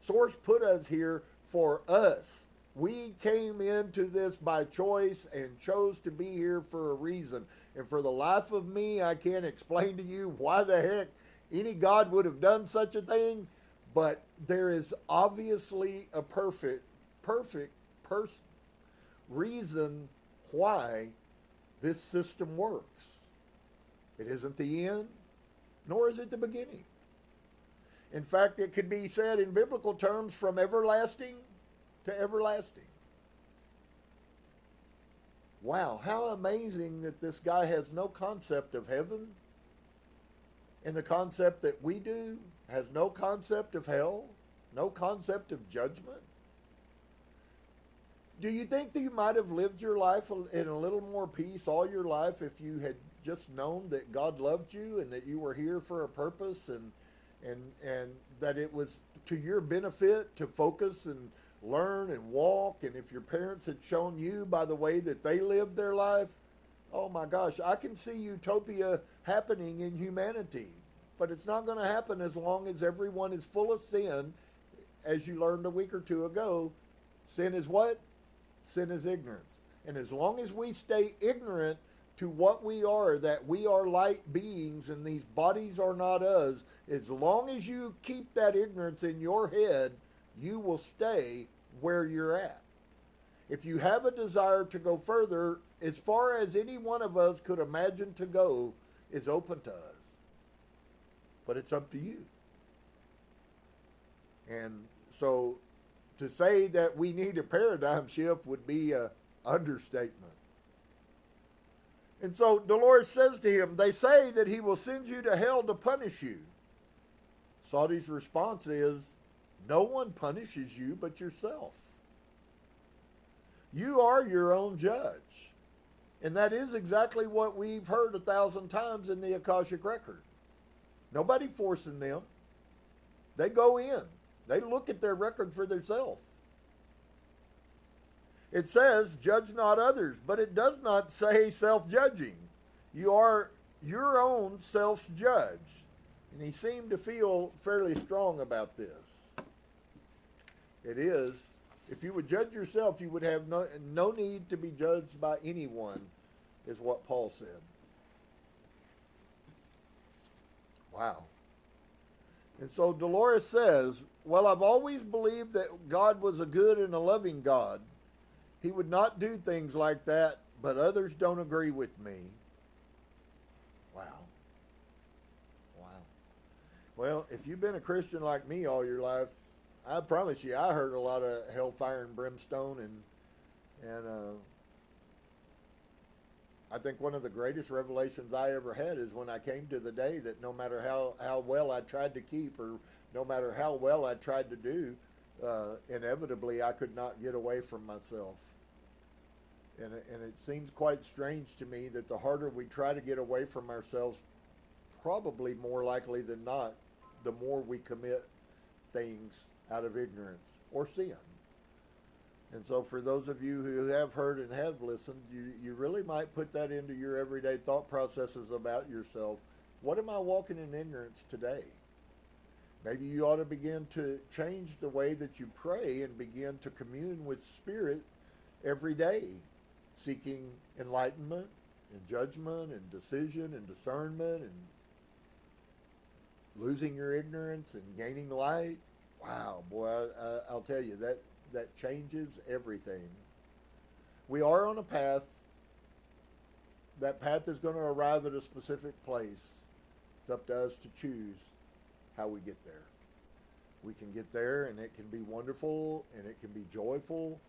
Source put us here for us. We came into this by choice and chose to be here for a reason. And for the life of me, I can't explain to you why the heck any God would have done such a thing, but there is obviously a purpose perfect reason why this system works. It isn't the end, nor is it the beginning. In fact, it could be said in biblical terms, from everlasting to everlasting. Wow, how amazing that this guy has no concept of heaven, and the concept that we do has no concept of hell, no concept of judgment. Do you think that you might have lived your life in a little more peace all your life if you had just known that God loved you and that you were here for a purpose, and that it was to your benefit to focus and learn and walk? And if your parents had shown you by the way that they lived their life, oh my gosh, I can see utopia happening in humanity. But it's not going to happen as long as everyone is full of sin. As you learned a week or two ago, sin is what? Sin is ignorance. And as long as we stay ignorant to what we are, that we are light beings and these bodies are not us, as long as you keep that ignorance in your head, you will stay where you're at. If you have a desire to go further, as far as any one of us could imagine to go, is open to us. But it's up to you. And so to say that we need a paradigm shift would be an understatement. And so Dolores says to him, they say that he will send you to hell to punish you. Saudi's response is, no one punishes you but yourself. You are your own judge. And that is exactly what we've heard 1,000 times in the Akashic Record. Nobody forcing them. They go in. They look at their record for themselves. It says, judge not others, but it does not say self-judging. You are your own self-judge. And he seemed to feel fairly strong about this. It is, if you would judge yourself, you would have no need to be judged by anyone, is what Paul said. Wow. And so Dolores says, well, I've always believed that God was a good and a loving God. He would not do things like that, but others don't agree with me. Wow. Wow. Well, if you've been a Christian like me all your life, I promise you, I heard a lot of hellfire and brimstone, and I think one of the greatest revelations I ever had is when I came to the day that no matter how well I tried to keep, or no matter how well I tried to do, inevitably I could not get away from myself. And it seems quite strange to me that the harder we try to get away from ourselves, probably more likely than not, the more we commit things out of ignorance or sin. And so for those of you who have heard and have listened, you really might put that into your everyday thought processes about yourself. What am I walking in ignorance today? Maybe you ought to begin to change the way that you pray and begin to commune with Spirit every day, seeking enlightenment and judgment and decision and discernment and losing your ignorance and gaining light. Wow, boy, I'll tell you, that changes everything. We are on a path. That path is going to arrive at a specific place. It's up to us to choose how we get there. We can get there and it can be wonderful and it can be joyful,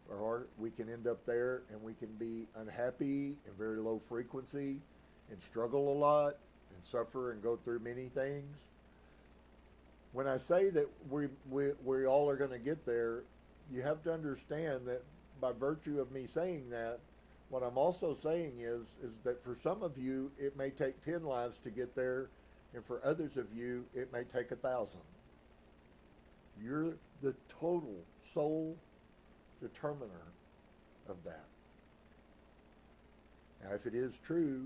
or we can end up there and we can be unhappy and very low frequency and struggle a lot and suffer and go through many things. When I say that we all are going to get there, you have to understand that by virtue of me saying that, what I'm also saying is that for some of you, it may take 10 lives to get there, and for others of you, it may take 1,000. You're the total sole determiner of that. Now, if it is true,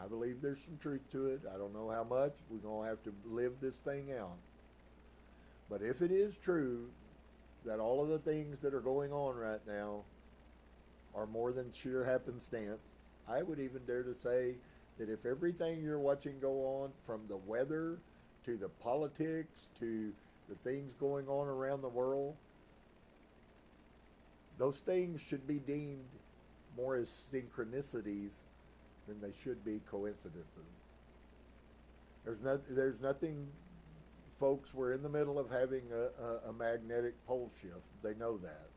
I believe there's some truth to it. I don't know how much. We're going to have to live this thing out. But if it is true that all of the things that are going on right now are more than sheer happenstance, I would even dare to say that if everything you're watching go on, from the weather to the politics to the things going on around the world, Those things should be deemed more as synchronicities than they should be coincidences. There's nothing, folks, we're in the middle of having a magnetic pole shift. They know that.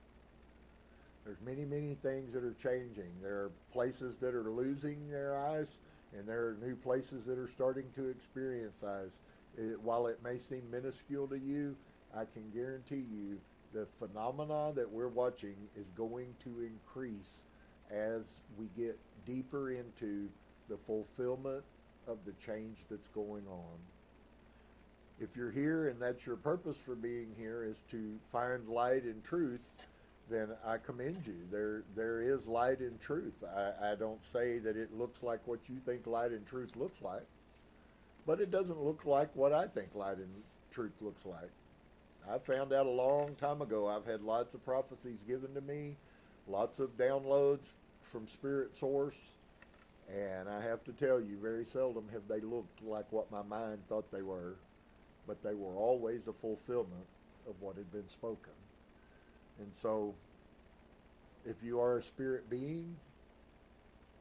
There's many, many things that are changing. There are places that are losing their eyes, and there are new places that are starting to experience eyes. While it may seem minuscule to you, I can guarantee you the phenomena that we're watching is going to increase as we get deeper into the fulfillment of the change that's going on. If you're here and that's your purpose for being here is to find light and truth, then I commend you. There is light and truth. I don't say that it looks like what you think light and truth looks like, but it doesn't look like what I think light and truth looks like. I found out a long time ago. I've had lots of prophecies given to me, lots of downloads from Spirit Source, and I have to tell you, very seldom have they looked like what my mind thought they were, but they were always a fulfillment of what had been spoken. And so, if you are a spirit being,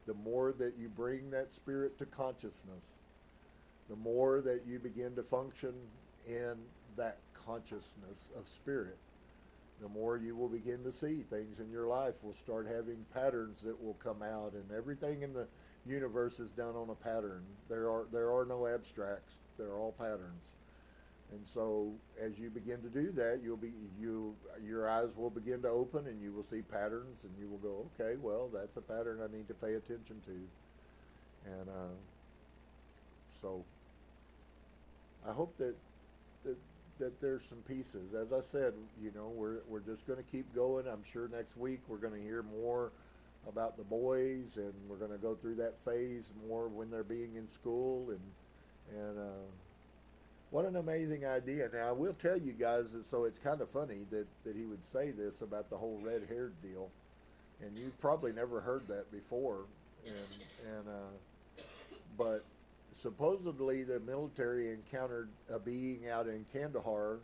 the more that you bring that spirit to consciousness, the more that you begin to function in that consciousness of spirit, the more you will begin to see things in your life will start having patterns that will come out, and everything in the universe is done on a pattern. There are no abstracts. They're all patterns. And so as you begin to do that, your eyes will begin to open, and you will see patterns, and you will go, okay, well, that's a pattern I need to pay attention to. And so I hope that there's some pieces. As I said, we're just going to keep going. I'm sure next week we're going to hear more about the boys, and we're going to go through that phase more when they're being in school, and what an amazing idea. Now, I will tell you guys, so it's kind of funny that he would say this about the whole red-haired deal, and you've probably never heard that before, but supposedly the military encountered a being out in Kandahar,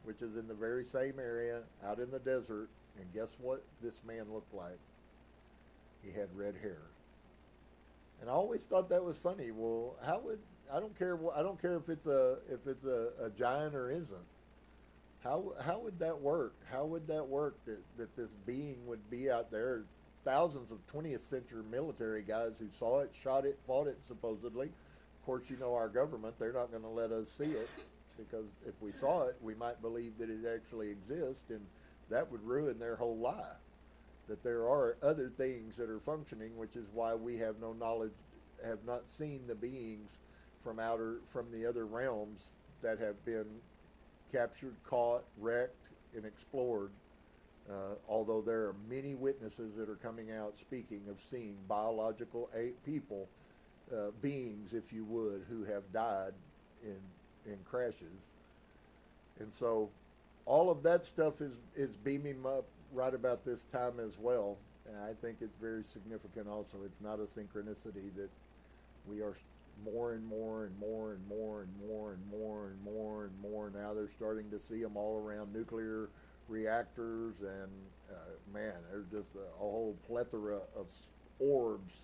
which is in the very same area, out in the desert, and guess what this man looked like? He had red hair. And I always thought that was funny. Well, I don't care if it's a giant or isn't. How would that work? How would that work that this being would be out there? Thousands of 20th century military guys who saw it, shot it, fought it supposedly. Of course, our government, they're not going to let us see it, because if we saw it, we might believe that it actually exists, and that would ruin their whole lie. That there are other things that are functioning, which is why we have no knowledge, have not seen the beings from the other realms that have been captured, caught, wrecked, and explored. Although there are many witnesses that are coming out speaking of seeing biological people, beings, if you would, who have died in crashes. And so all of that stuff is beaming up right about this time as well. And I think it's very significant also. It's not a synchronicity that we are more and more and more and more and more and more and more and more. Now they're starting to see them all around nuclear reactors, and there's just a whole plethora of orbs,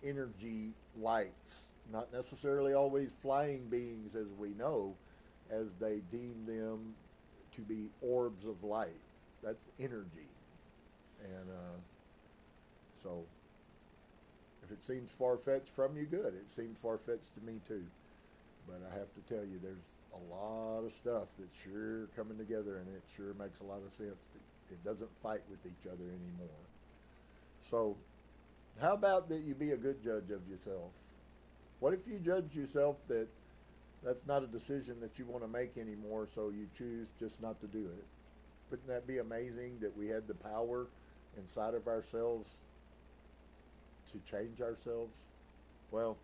energy lights, not necessarily always flying beings as we know, as they deem them to be orbs of light. That's energy. And so if it seems far-fetched from you, good. It seemed far-fetched to me too. But I have to tell you, there's a lot of stuff that's sure coming together, and it sure makes a lot of sense. It doesn't fight with each other anymore. So how about that you be a good judge of yourself? What if you judge yourself that that's not a decision that you want to make anymore, so you choose just not to do it? Wouldn't that be amazing that we had the power inside of ourselves to change ourselves? Well,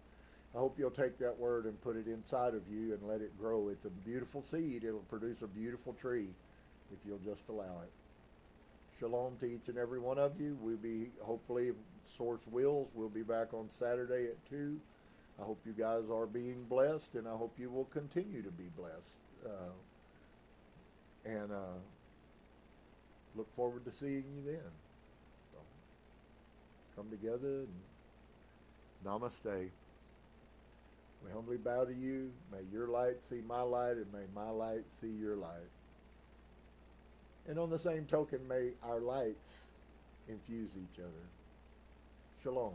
I hope you'll take that word and put it inside of you and let it grow. It's a beautiful seed. It'll produce a beautiful tree if you'll just allow it. Shalom to each and every one of you. We'll be, hopefully, if Source wills, we'll be back on Saturday at 2. I hope you guys are being blessed, and I hope you will continue to be blessed. And look forward to seeing you then. come together and namaste. We humbly bow to you. May your light see my light, and may my light see your light. And on the same token, may our lights infuse each other. Shalom.